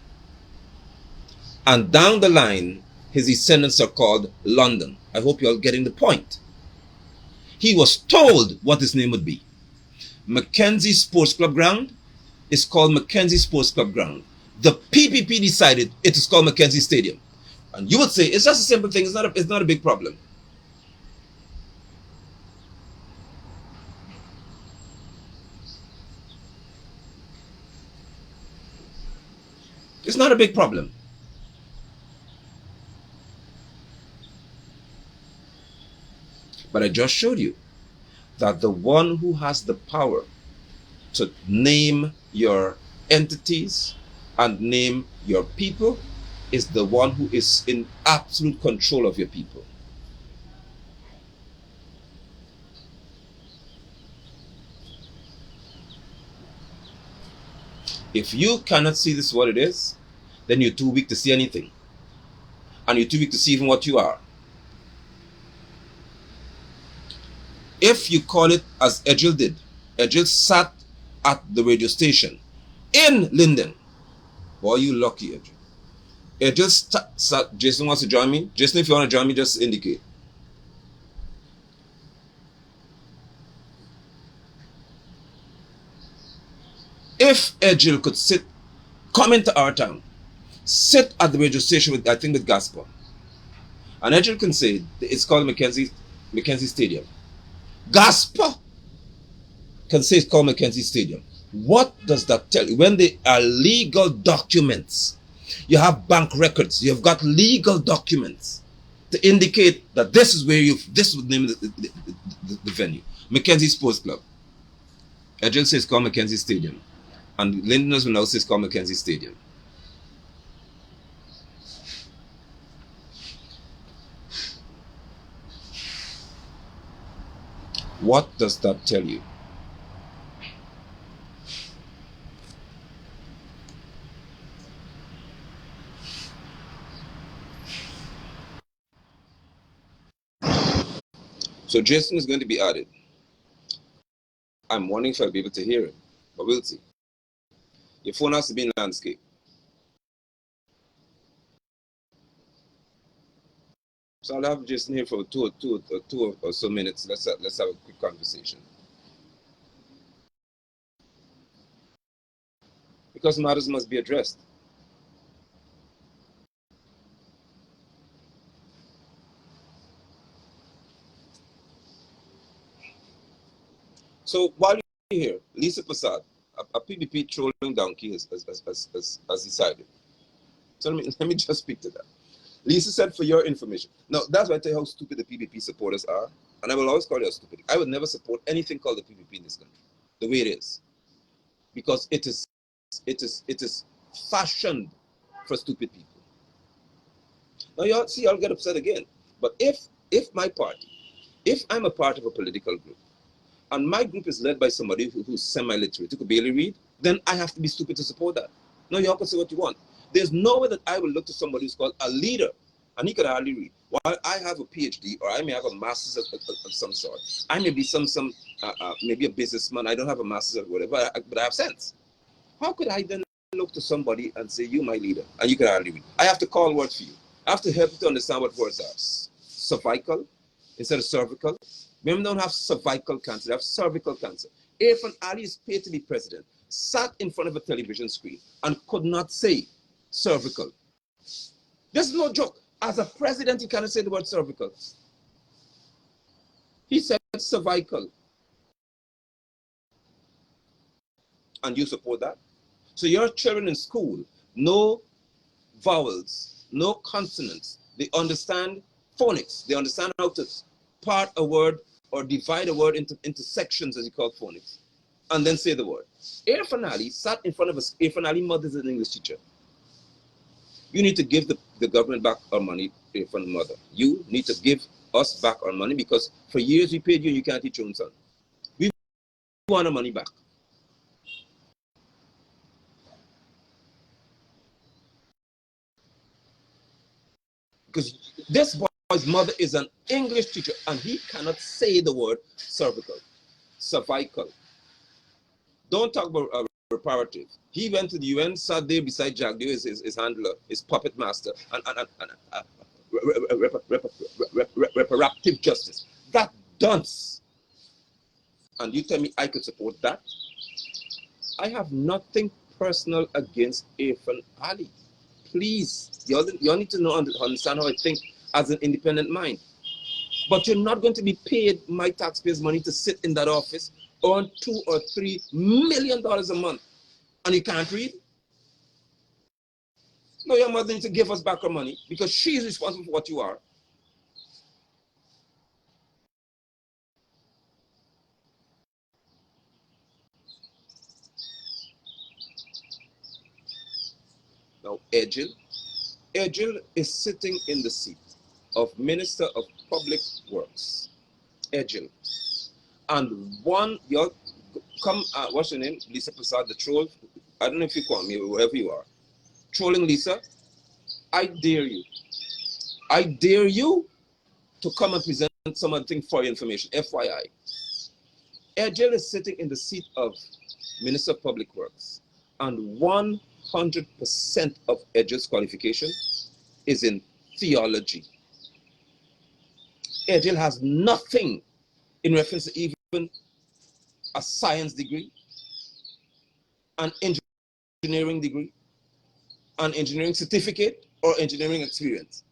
[SPEAKER 1] And down the line, his descendants are called London. I hope you're getting the point. He was told what his name would be. Mackenzie Sports Club Ground is called Mackenzie Sports Club Ground. The PPP decided it is called Mackenzie Stadium. And you would say, it's just a simple thing, it's not a big problem. It's not a big problem. But I just showed you that the one who has the power to name your entities and name your people is the one who is in absolute control of your people. If you cannot see this what it is, then you're too weak to see anything. And you're too weak to see even what you are. If you call it as Edgel did, Edgel sat at the radio station in Linden. Boy, you lucky, Edgel. Edgel sat. Jason wants to join me. Jason, if you want to join me, just indicate. If Edgel could sit, come into our town, sit at the radio station with, I think, with Gaspar, and Edgel can say it's called Mackenzie Stadium. Gaspar can say it's called Mackenzie Stadium. What does that tell you? When they are legal documents, you have bank records, you've got legal documents to indicate that this is where this is the name of the venue. Mackenzie Sports Club. Edgel says it's called Mackenzie Stadium. And Lindeners will now say it's called Mackenzie Stadium. What does that tell you? So Jason is going to be added. I'm wondering if I'll be able to hear it, but we'll see. Your phone has to be in landscape. So I'll have Jason here for two or so minutes. Let's have a quick conversation. Because matters must be addressed. So while you're here, Lisa Prasad, a PPP trolling donkey has decided. So let me just speak to that. Lisa said, for your information. Now, that's why I tell you how stupid the PPP supporters are. And I will always call you stupid. I would never support anything called the PPP in this country, the way it is. Because it is fashioned for stupid people. Now, y'all see, I'll get upset again. But if my party, if I'm a part of a political group, and my group is led by somebody who's semi-literate, who could barely read, then I have to be stupid to support that. No, you all can say what you want. There's no way that I will look to somebody who's called a leader, and he could hardly read. While I have a PhD, or I may have a master's of some sort. I may be maybe a businessman. I don't have a master's or whatever, but I have sense. How could I then look to somebody and say, you my leader, and you can hardly read? I have to call words for you. I have to help you to understand what words are. Cervical instead of cervical. Women don't have cervical cancer, they have cervical cancer. Irfan Ali is paid to be president, sat in front of a television screen and could not say cervical. This is no joke. As a president, he cannot say the word cervical. He said cervical. And you support that? So your children in school, no vowels, no consonants. They understand phonics. They understand how to part a word or divide a word into sections, as you call phonics, and then say the word. Irfan Ali sat in front of us. Irfan Ali mother is an English teacher. You need to give the government back our money, Irfan mother. You need to give us back our money, because for years we paid you and you can't teach your own son. We want our money back. Because this boy's mother is an English teacher and he cannot say the word cervical, cervical. Don't talk about reparative. He went to the UN, sat there beside Jack Dew, his handler, his puppet master, and reparative justice. That dunce. And you tell me I could support that? I have nothing personal against Irfan Ali. Please, you all need to know and understand how I think as an independent mind. But you're not going to be paid my taxpayers' money to sit in that office, earn $2 or $3 million a month, and you can't read. No, your mother needs to give us back our money because she's responsible for what you are. Now, Ejil is sitting in the seat of Minister of Public Works. Ejil. And one, y'all come, what's your name? Lisa Prasad, the troll. I don't know if you call me, wherever you are. Trolling Lisa, I dare you. I dare you to come and present something for your information, FYI. Ejil is sitting in the seat of Minister of Public Works, and 100% of Ejil's qualification is in theology. Ejil has nothing in reference to even a science degree, an engineering degree, an engineering certificate, or engineering experience.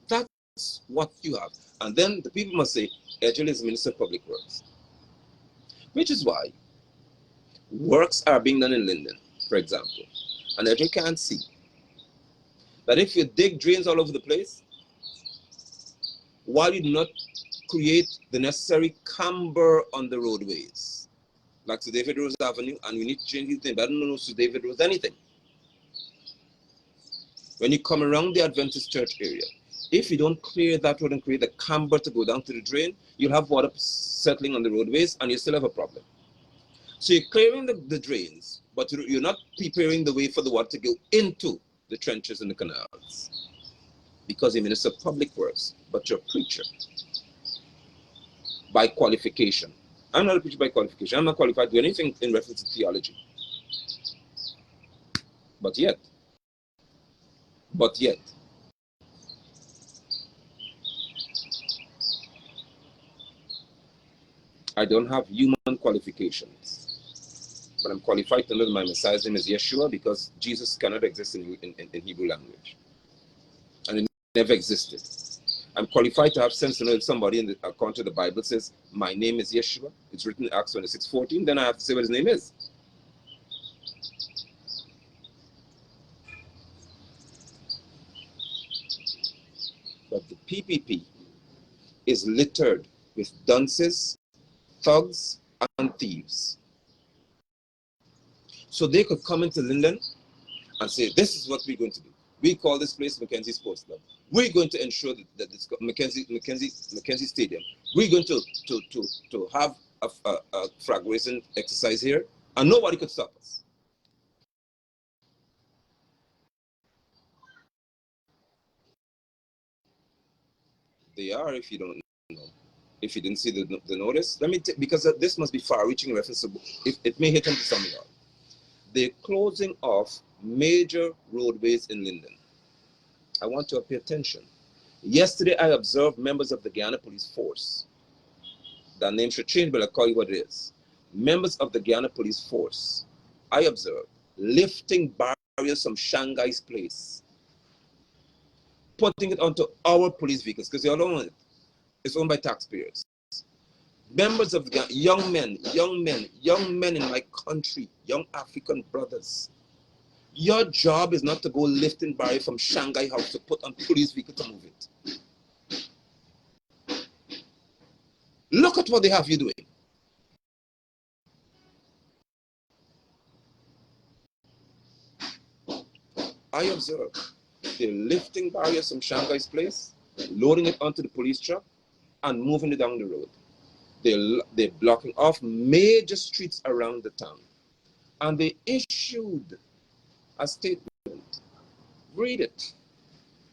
[SPEAKER 1] That's what you have. And then the people must say, Ejil is Minister of Public Works. Which is why works are being done in Linden, for example. And Ejil can't see that if you dig drains all over the place, while you do not create the necessary camber on the roadways, like Sir David Rose Avenue, and we need to change these things, but I don't know Sir David Rose anything. When you come around the Adventist church area, if you don't clear that road and create the camber to go down to the drain, you'll have water settling on the roadways and you still have a problem. So you're clearing the drains, but you're not preparing the way for the water to go into the trenches and the canals. Because you're Minister of Public Works, but you're a preacher by qualification. I'm not a preacher by qualification. I'm not qualified to do anything in reference to theology. But yet, I don't have human qualifications, but I'm qualified to know that my Messiah's name is Yeshua, because Jesus cannot exist in Hebrew language, and it never existed. I'm qualified to have sense to know if somebody according to the Bible says, my name is Yeshua, it's written in Acts 26:14, then I have to say what his name is. But the PPP is littered with dunces, thugs, and thieves. So they could come into Linden and say, this is what we're going to do. We call this place Mackenzie Sports Club. We're going to ensure that this Mackenzie Stadium, we're going to have a flag raising exercise here, and nobody could stop us. They are, if you don't know. If you didn't see the notice, let me because this must be far-reaching reference. If it may hit into some of y'all. They're closing off major roadways in Linden. I want to pay attention. Yesterday, I observed members of the Guyana Police Force. That name should change, but I'll call you what it is. Members of the Guyana Police Force, I observed, lifting barriers from Shanghai's place, putting it onto our police vehicles, because they all own it. It's owned by taxpayers. Members of the young men in my country, young African brothers. Your job is not to go lifting barrier from Shanghai House to put on police vehicle to move it. Look at what they have you doing. I observe they're lifting barriers from Shanghai's place, loading it onto the police truck, and moving it down the road. They're blocking off major streets around the town. And they issued a statement. Read it.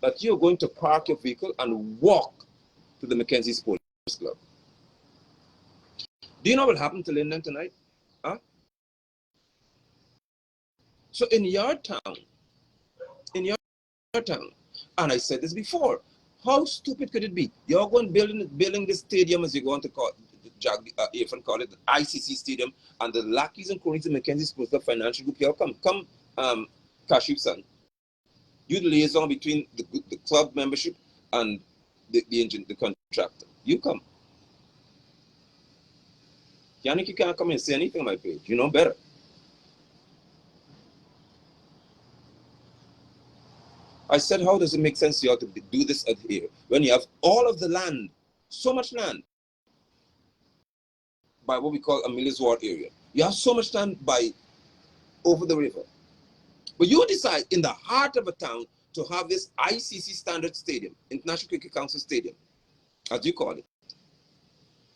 [SPEAKER 1] That you're going to park your vehicle and walk to the Mackenzie Sports Club. Do you know what happened to Linden tonight? Huh? So in your town, and I said this before, how stupid could it be? You're going building this stadium, as you're going to call it, call it the ICC Stadium, and the lackeys and cronies of Mackenzie Sports Club Financial Group, y'all come, Kashif son. You the liaison between the club membership and the contractor. You come. Yannick, you can't come and say anything on my page. You know better. I said, how does it make sense to you to do this here when you have all of the land, so much land, by what we call a Miller's Ward area. You have so much land by over the river. But you decide in the heart of a town to have this ICC standard stadium, International Cricket Council Stadium, as you call it,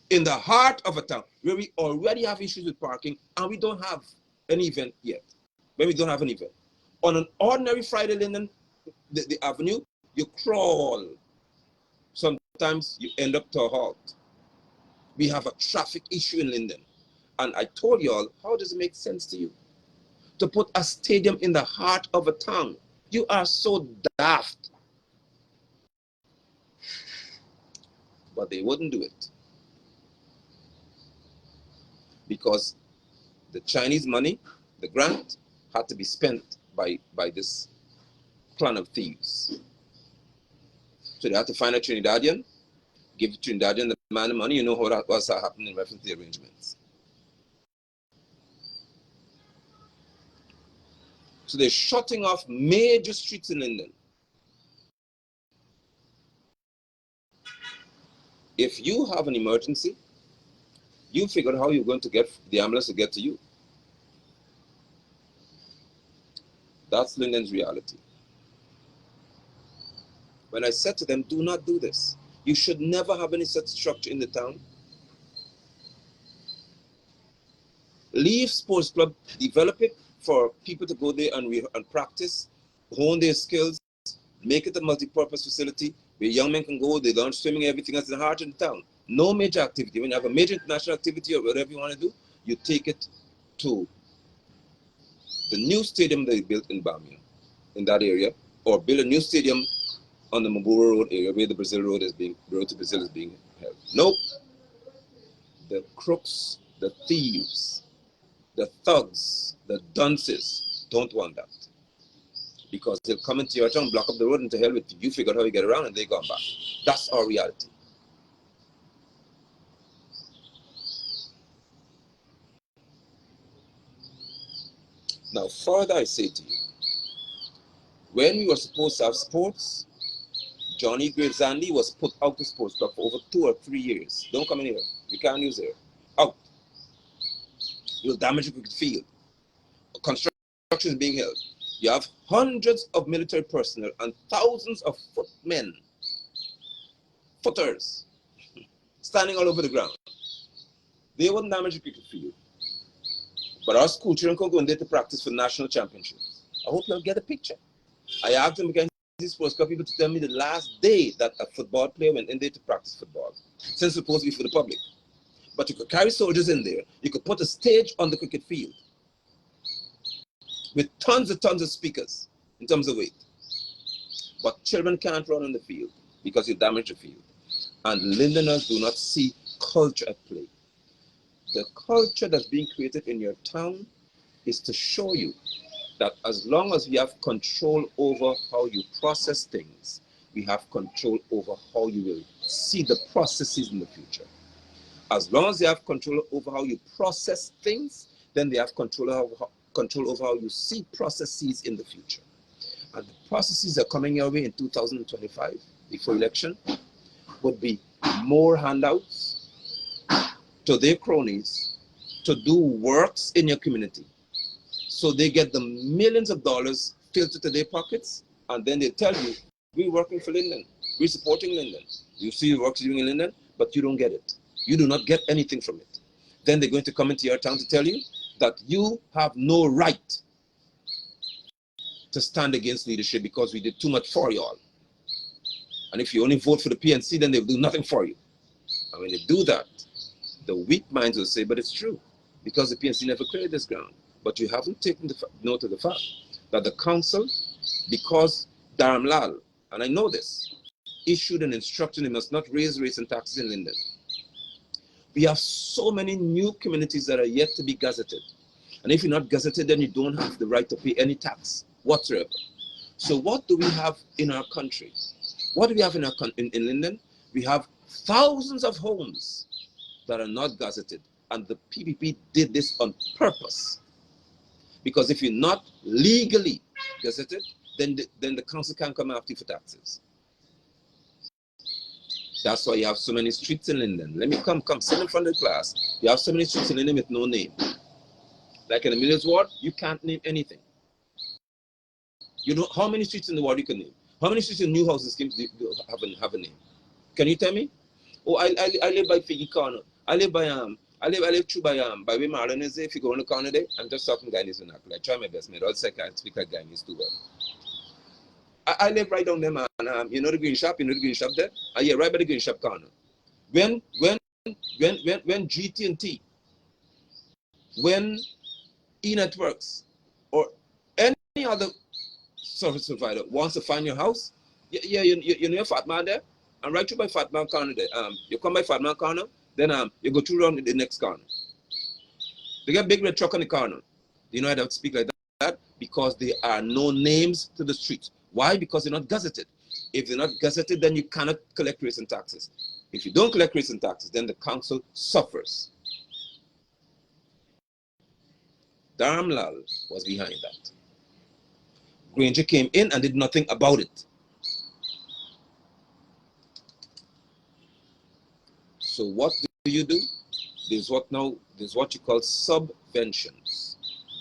[SPEAKER 1] in the heart of a town where we already have issues with parking and we don't have an event yet. When we don't have an event. On an ordinary Friday, Linden, the avenue, you crawl. Sometimes you end up to a halt. We have a traffic issue in Linden. And I told you all, how does it make sense to you to put a stadium in the heart of a town? You are so daft. But they wouldn't do it. Because the Chinese money, the grant, had to be spent by this clan of thieves. So they had to find a Trinidadian, give the Trinidadian the man the money. You know how that was happening in reference to the arrangements. So they're shutting off major streets in Linden. If you have an emergency, you figure out how you're going to get the ambulance to get to you. That's Linden's reality. When I said to them, do not do this. You should never have any such structure in the town. Leave sports club, develop it for people to go there and practice, hone their skills, make it a multi-purpose facility where young men can go, they learn swimming, everything else in the heart of the town. No major activity. When you have a major international activity or whatever you want to do, you take it to the new stadium they built in Bamia, in that area, or build a new stadium on the Mabura Road area where the Brazil Road to Brazil is being held. Nope. The crooks, the thieves, the thugs, the dunces don't want that. Because they'll come into your town, block up the road, and to hell with you. You figure out how you get around and they gone back. That's our reality. Now, further I say to you, when we were supposed to have sports, Johnny Gravesandi was put out of sports club for over 2 or 3 years. Don't come in here. You can't use it. Out. You'll damage the cricket field. Construction is being held. You have hundreds of military personnel and thousands of footers, standing all over the ground. They wouldn't damage the cricket field. But our school children can go in there to practice for national championships. I hope you'll get a picture. I asked them again, these sports club people to tell me the last day that a football player went in there to practice football, since it's supposed to be for the public. But you could carry soldiers in there. You could put a stage on the cricket field with tons of speakers in terms of weight. But children can't run on the field because you damage the field. And Lindeners do not see culture at play. The culture that's being created in your town is to show you that as long as we have control over how you process things, we have control over how you will see the processes in the future. As long as they have control over how you process things, then they have control over how you see processes in the future. And the processes are coming your way in 2025, before election, would be more handouts to their cronies to do works in your community. So they get the millions of dollars filtered to their pockets, and then they tell you, we're working for Linden, we're supporting Linden. You see the works you're doing in Linden, but you don't get it. You do not get anything from it. Then they're going to come into your town to tell you that you have no right to stand against leadership because we did too much for y'all. And if you only vote for the PNC, then they'll do nothing for you. And when they do that, the weak minds will say, but it's true, because the PNC never cleared this ground. But you haven't taken note of the fact that the council, because Dharamlal, and I know this, issued an instruction they must not raise rates and taxes in Linden. We have so many new communities that are yet to be gazetted. And if you're not gazetted, then you don't have the right to pay any tax whatsoever. So what do we have in our country? What do we have in Linden? We have thousands of homes that are not gazetted. And the PPP did this on purpose. Because if you're not legally gazetted, then the council can't come after you for taxes. That's why you have so many streets in Linden. Let me come, sit in front of the class. You have so many streets in Linden with no name. Like in the Millers Ward, you can't name anything. You know how many streets in the ward you can name? How many streets in new housing schemes do you have a name? Can you tell me? Oh, I live by Figgy Corner. I live through by where Marlon is. If you go on the corner there, I'm just talking Guyanese vernacular. I try my best, man. Also, I can't speak like Guyanese too well. I live right down there, man. You know the green shop? You know the green shop there? Yeah, right by the green shop corner. When GT&T, when E-Networks, or any other service provider wants to find your house, you know your Fat Man there? And right through by Fat Man corner there. You come by Fat Man corner, then you go through around the next corner. They get big red truck on the corner. You know I don't speak like that? Because there are no names to the streets. Why? Because they're not gazetted. If they're not gazetted, then you cannot collect rates and taxes. If you don't collect rates and taxes, then the council suffers. Dharamlal was behind that. Granger came in and did nothing about it. So what do you do? There's what you call subventions.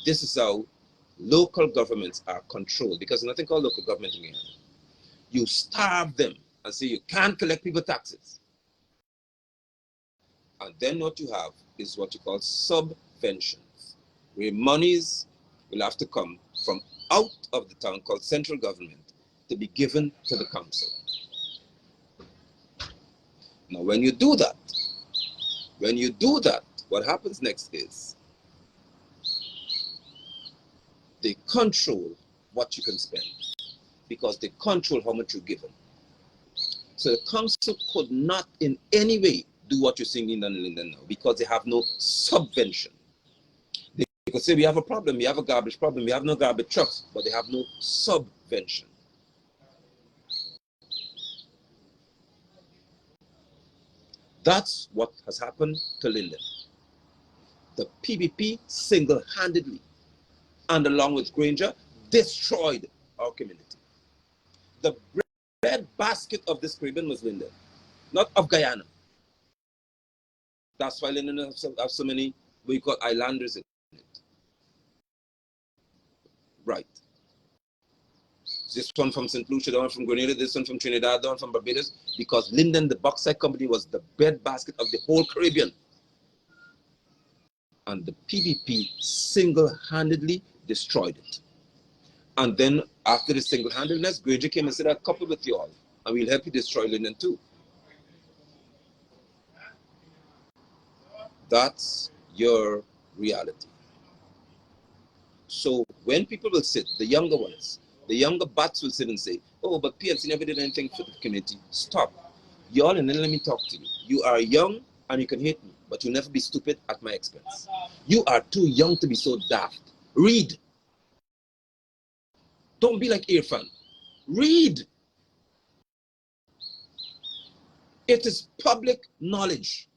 [SPEAKER 1] This is how local governments are controlled, because there's nothing called local government in Guyana. You starve them and say you can't collect people taxes. And then what you have is what you call subventions, where monies will have to come from out of the town called central government to be given to the council. Now when you do that, what happens next is they control what you can spend, because they control how much you're given. So the council could not in any way do what you're seeing in Linden now, because they have no subvention. They could say we have a problem, we have a garbage problem, we have no garbage trucks, but they have no subvention. That's what has happened to Linden. The PPP single-handedly, and along with Granger, destroyed our community. The breadbasket of this Caribbean was Linden, not of Guyana. That's why Linden has so many, what you call islanders in it. Right. This one from St. Lucia, the one from Grenada, this one from Trinidad, the one from Barbados, because Linden, the bauxite company, was the breadbasket of the whole Caribbean. And the PPP single-handedly destroyed it. And then after the single-handedness, Granger came and said, I'll couple with you all, and we'll help you destroy Linden too. That's your reality. So when people will sit, the younger ones, the younger bats will sit and say, oh, but PNC never did anything for the community. Stop. Y'all, and then let me talk to you. You are young and you can hate me, but you'll never be stupid at my expense. You are too young to be so daft. Read. Don't be like Irfan. Read. It is public knowledge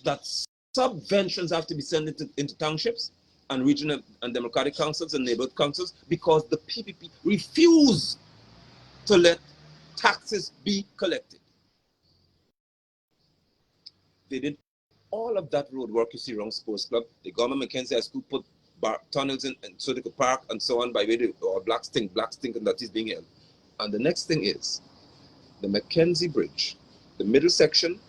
[SPEAKER 1] that subventions have to be sent into townships and regional and democratic councils and neighborhood councils because the PPP refuse to let taxes be collected. They did all of that road work you see around Sports Club. The government Mackenzie High School put tunnels in and so they could park and so on by way of or black stink and that is being held. And the next thing is the Mackenzie Bridge, the middle section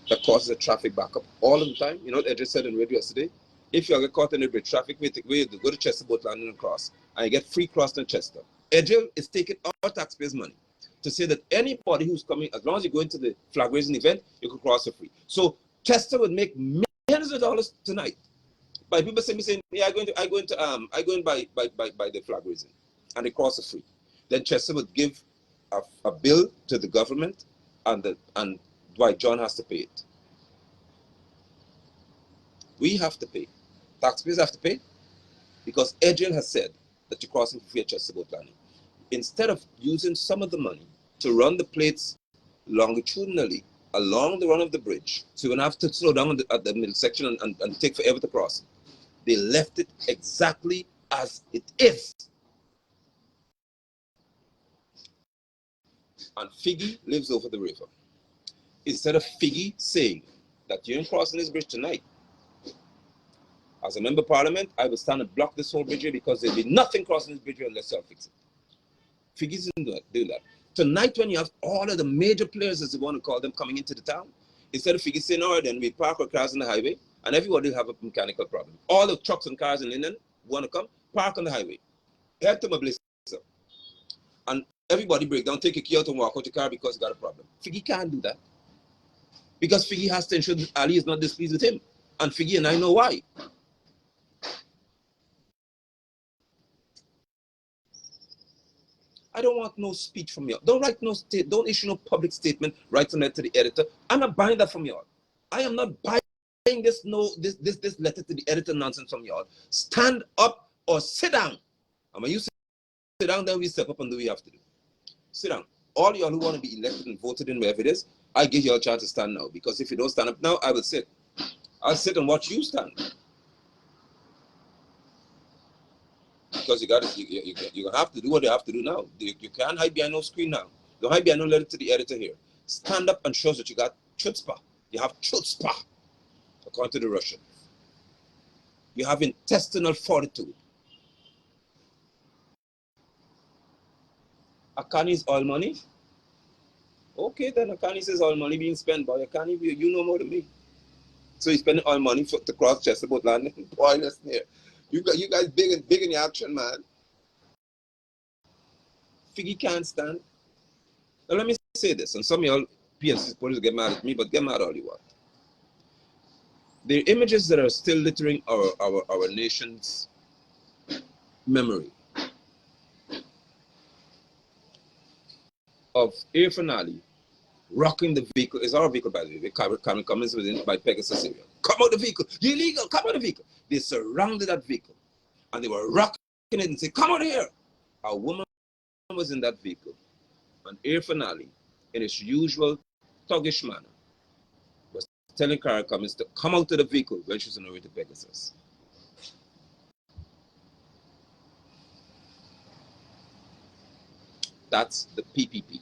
[SPEAKER 1] that causes a traffic backup all of the time. You know what I just said on radio yesterday? If you get caught in a bridge traffic, we go to Chester Boat Landing and cross, and you get free crossing in Chester. Edgel is taking our taxpayers' money to say that anybody who's coming, as long as you go into the flag raising event, you can cross for free. So Chester would make millions of dollars tonight by people saying, yeah, I go in by the flag raising, and they cross for free. Then Chester would give a bill to the government, and Dwight John has to pay it. We have to pay. Taxpayers have to pay because Edgel has said that you're crossing for free at Chester Boat Landing. Instead of using some of the money to run the plates longitudinally along the run of the bridge, so you're going to have to slow down at the middle section and take forever to cross, they left it exactly as it is. And Figgy lives over the river. Instead of Figgy saying that you ain't crossing this bridge tonight, as a member of parliament, I will stand and block this whole bridge here because there'll be nothing crossing this bridge here unless y'all fix it. Figgy's doing that. Tonight, when you have all of the major players, as they want to call them, coming into the town, instead of Figgy saying, all right, then we park our cars on the highway, and everybody will have a mechanical problem. All the trucks and cars in Linden want to come, park on the highway. Head to my place, and everybody break down, take your key out and walk out your car because you got a problem. Figgy can't do that. Because Figgy has to ensure that Ali is not displeased with him. And Figgy and I know why. I don't want no speech from y'all. Don't write no don't issue no public statement, write a letter to the editor. I'm not buying that from y'all. I am not buying this letter to the editor nonsense from y'all. Stand up or sit down. And when you sit down, then we step up and do what we have to do. Sit down. All y'all who want to be elected and voted in wherever it is, I give you a chance to stand now. Because if you don't stand up now, I will sit. I'll sit and watch you stand. Because you have to do what you have to do now. You can't hide behind no screen now. Don't hide behind no letter to the editor here. Stand up and show that you got chutzpah. You have chutzpah, according to the Russian. You have intestinal fortitude. Akani is all money. Okay, then Akani says all money being spent by Akani. You know more than me. So he's spending all money to cross Chester Boat Landing. Boy, listen here. You guys big in your action, man. Figgy can't stand. Now let me say this, and some of y'all PNC supporters get mad at me, but get mad all you want. The images that are still littering our nation's memory of Irfan Ali rocking the vehicle. It's our vehicle, by the way. Cameron Cummins was in by Pegasus area. Come out the vehicle. You're illegal. Come out the vehicle. They surrounded that vehicle and they were rocking it and say, come out here. A woman was in that vehicle and Irfan Ali, in his usual thuggish manner, was telling Cameron Cummins to come out of the vehicle when she was on her way to Pegasus. That's the PPP.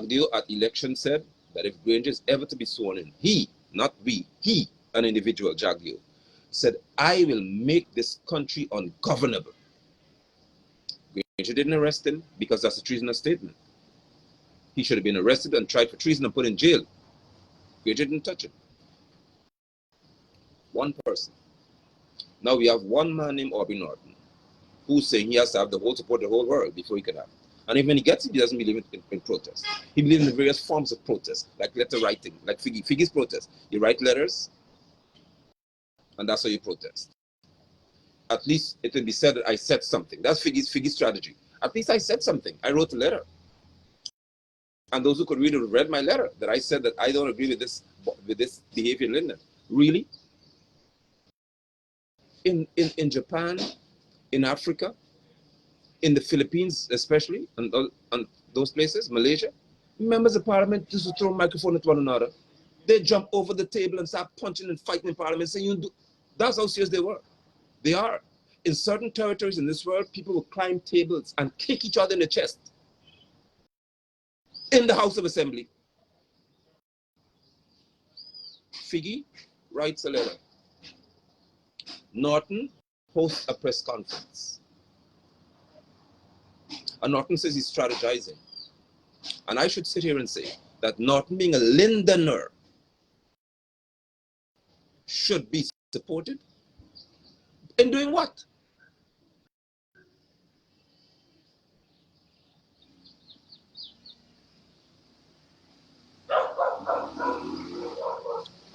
[SPEAKER 1] Jagdeo at election said that if Granger is ever to be sworn in, he, not we, he, an individual, Jagdeo, said, I will make this country ungovernable. Granger didn't arrest him because that's a treasonous statement. He should have been arrested and tried for treason and put in jail. Granger didn't touch him. One person. Now we have one man named Aubrey Norton who's saying he has to have the whole support of the whole world before he can have. And even when he gets it, he doesn't believe in protest. He believes in the various forms of protest, like letter writing, like Figgy's protest. You write letters, and that's how you protest. At least it will be said that I said something. That's Figgy's strategy. At least I said something. I wrote a letter. And those who could read it read my letter that I said that I don't agree with this behavior in Linden. Really? In Japan, in Africa, in the Philippines especially, and those places, Malaysia, members of parliament used to throw a microphone at one another. They jump over the table and start punching and fighting in parliament, saying, that's how serious they were. They are. In certain territories in this world, people will climb tables and kick each other in the chest in the House of Assembly. Figgy writes a letter. Norton hosts a press conference. And Norton says he's strategizing. And I should sit here and say that Norton, being a Lindener, should be supported. In doing what?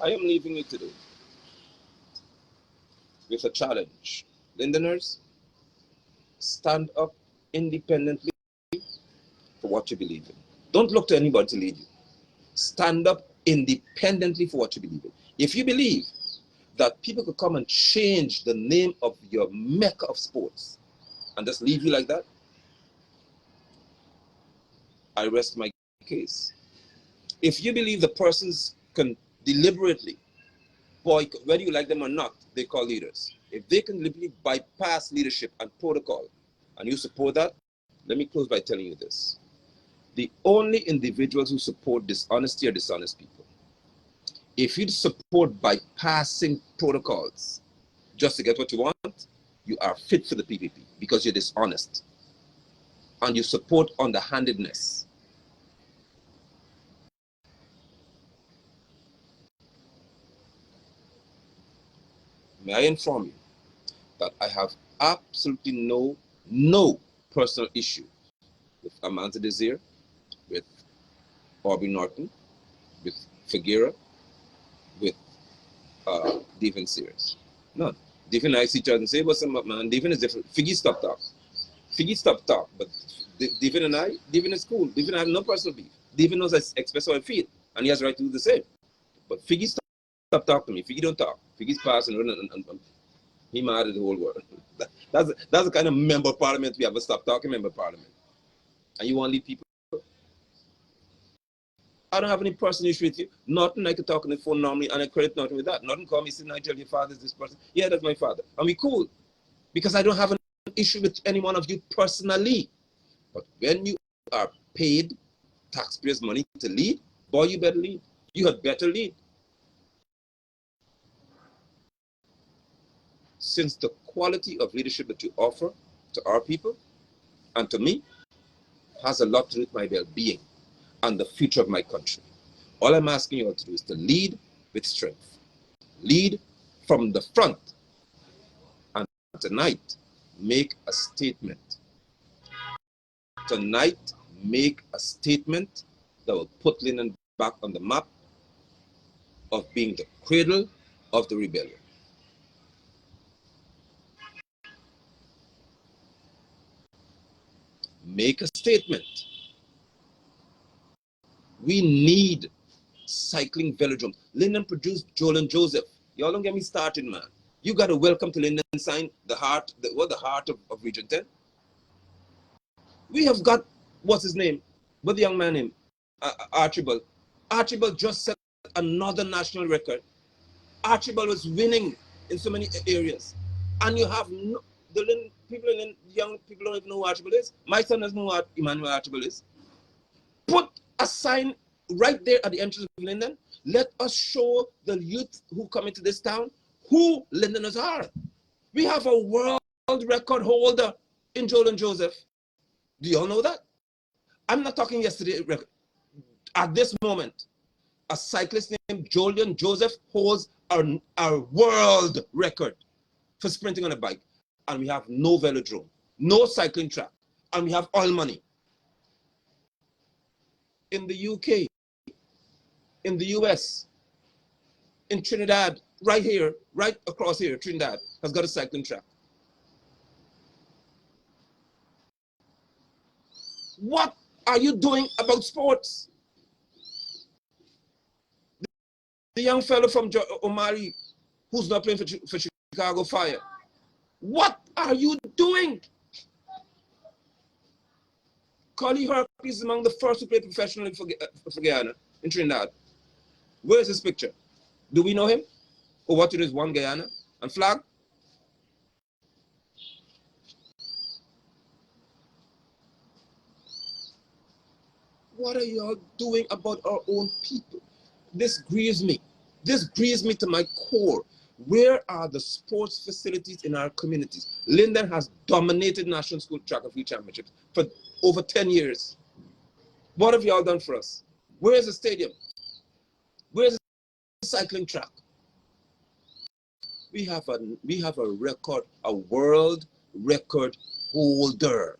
[SPEAKER 1] I am leaving you today with a challenge. Lindeners, stand up independently for what you believe in. Don't look to anybody to lead you. Stand up independently for what you believe in. If you believe that people could come and change the name of your mecca of sports and just leave you like that, I rest my case. If you believe the persons can deliberately boycott, whether you like them or not, they call leaders. If they can deliberately bypass leadership and protocol, and you support that, let me close by telling you this. The only individuals who support dishonesty are dishonest people. If you support bypassing protocols just to get what you want, you are fit for the PPP because you're dishonest. And you support underhandedness. May I inform you that I have absolutely no personal issue with Amanda Desir, with Aubrey Norton, with Figuera, with Devin Sears. None. Devin and I see each other and say, what's up, man? Devin is different. Figgy stopped talk. Figgy stopped talk. But Devin is cool. Devin and I have no personal beef. Devin knows I express how I feel, and he has the right to do the same. But Figgy stopped talking to me. Figgy don't talk. Figgy's passing and he mad at the whole world. That's the kind of member of parliament we have, a stop talking member of parliament. And you want to lead people? I don't have any personal issue with you. Nothing. I could talk on the phone normally and I credit nothing with that. Nothing call me, say, Nigel, your father is this person. Yeah, that's my father. And we cool. Because I don't have an issue with any one of you personally. But when you are paid taxpayers' money to lead, boy, you better lead. You had better lead. Since the quality of leadership that you offer to our people and to me has a lot to do with my well-being and the future of my country. All I'm asking you all to do is to lead with strength. Lead from the front. And tonight, make a statement. Tonight, make a statement that will put Linden back on the map of being the cradle of the rebellion. Make a statement. We need cycling velodrome. Linden produced Joel and Joseph. Y'all don't get me started, man. You got a welcome to Linden sign, the heart of Region 10. We have got, what's his name? What the young man name? Archibald. Archibald just set another national record. Archibald was winning in so many areas. And you have no, the people in young people don't even know who Archibald is. My son doesn't know what Emmanuel Archibald is. Put A sign right there at the entrance of Linden. Let us show the youth who come into this town who Lindeners are. We have a world record holder in Joel and Joseph. Do you all know that? I'm not talking yesterday record. At this moment, a cyclist named Julian Joseph holds our world record for sprinting on a bike. And we have no velodrome, no cycling track, and we have oil money. In the UK, in the US, in Trinidad, right here, right across here, Trinidad has got a cycling track. What are you doing about sports? The young fellow from Omari who's not playing for Chicago Fire. What are you doing? Collie Harp is among the first to play professionally for Guyana in Trinidad. Where's his picture? Do we know him? Or what it is, one Guyana and flag? What are y'all doing about our own people? This grieves me. This grieves me to my core. Where are the sports facilities in our communities? Linden has dominated National School Track and Field Championships for over 10 years. What have y'all done for us? Where is the stadium? Where is the cycling track? We have a record, a world record holder.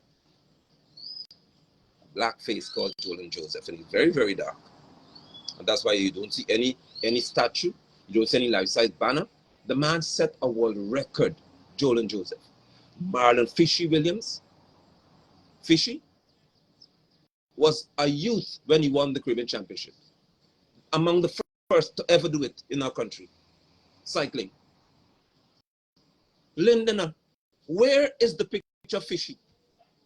[SPEAKER 1] Black face called Joel and Joseph, and he's very, very dark. And that's why you don't see any statue, you don't see any life-size banner. The man set a world record, Joel and Joseph. Marlon Fishy Williams, Fishy, was a youth when he won the Caribbean Championship. Among the first to ever do it in our country. Cycling. Linden, where is the picture of Fishy?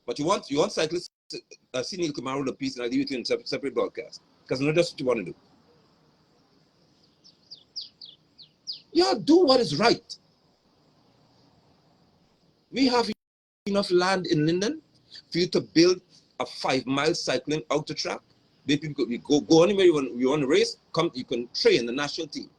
[SPEAKER 1] But you want cyclists to see Neil Kamaru the piece, and I'll leave it in a separate broadcast. Because not just what you want to do. Y'all do what is right. We have enough land in Linden for you to build a 5-mile cycling outer track. Where people go anywhere you want to race, you can train the national team.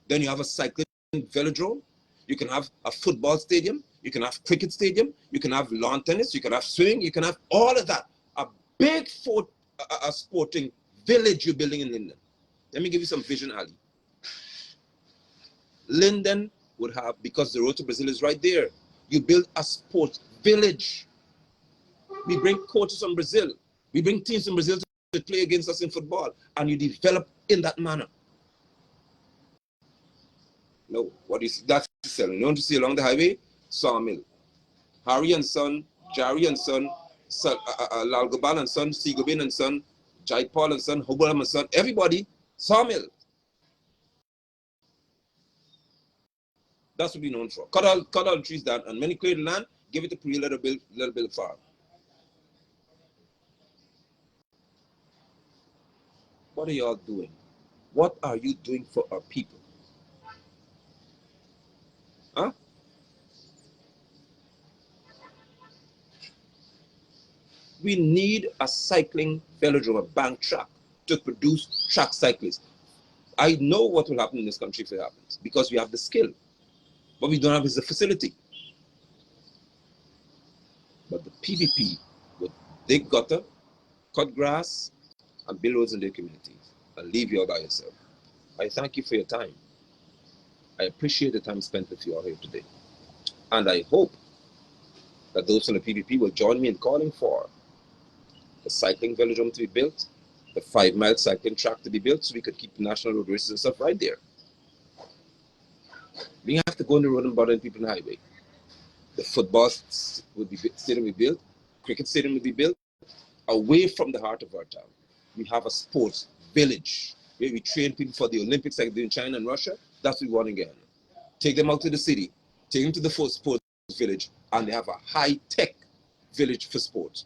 [SPEAKER 1] Then you have a cycling velodrome. You can have a football stadium. You can have cricket stadium. You can have lawn tennis. You can have swimming. You can have all of that. A big sporting village you're building in Linden. Let me give you some vision, Ali. Linden would have, because the road to Brazil is right there, you build a sports village. We bring coaches from Brazil. We bring teams from Brazil to play against us in football, and you develop in that manner. No, what do you see? That's selling. You want to see along the highway? Sawmill. Harry and Son, Jari and Son, Lal Gobal and Son, Sigobin and Son, Jai Paul and Son, Hobolam and Son, everybody, sawmill. That's what we're known for. Cut all the trees down and many clear the land, give it to Puri, let her build a farm. What are y'all doing? What are you doing for our people? Huh? We need a cycling velodrome, a bank track, to produce track cyclists. I know what will happen in this country if it happens, because we have the skill. What we don't have is the facility. But the PVP would dig gutter, cut grass, and build roads in their communities, and leave you all by yourself. I thank you for your time. I appreciate the time spent with you all here today. And I hope that those from the PVP will join me in calling for the cycling velodrome to be built, the 5-mile cycling track to be built, so we could keep national road races and stuff right there. We have to go on the road and bothering people on the highway. The football stadium will be built, cricket stadium will be built, away from the heart of our town. We have a sports village where we train people for the Olympics like they do in China and Russia. That's what we want again. Take them out to the city, take them to the sports village, and they have a high-tech village for sports.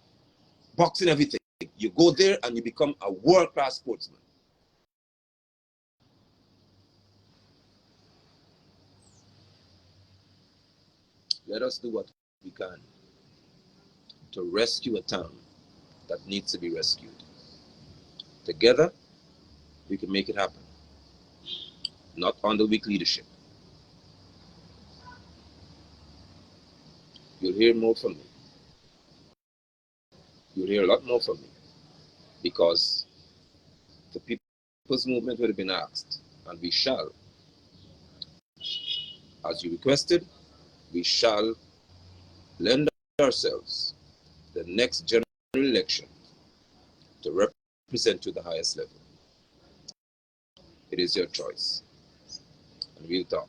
[SPEAKER 1] Boxing, everything. You go there and you become a world-class sportsman. Let us do what we can to rescue a town that needs to be rescued. Together, we can make it happen. Not under weak leadership. You'll hear more from me. You'll hear a lot more from me. Because the people's movement would have been asked, and we shall, as you requested, we shall lend ourselves the next general election to represent to the highest level. It is your choice, and we'll talk.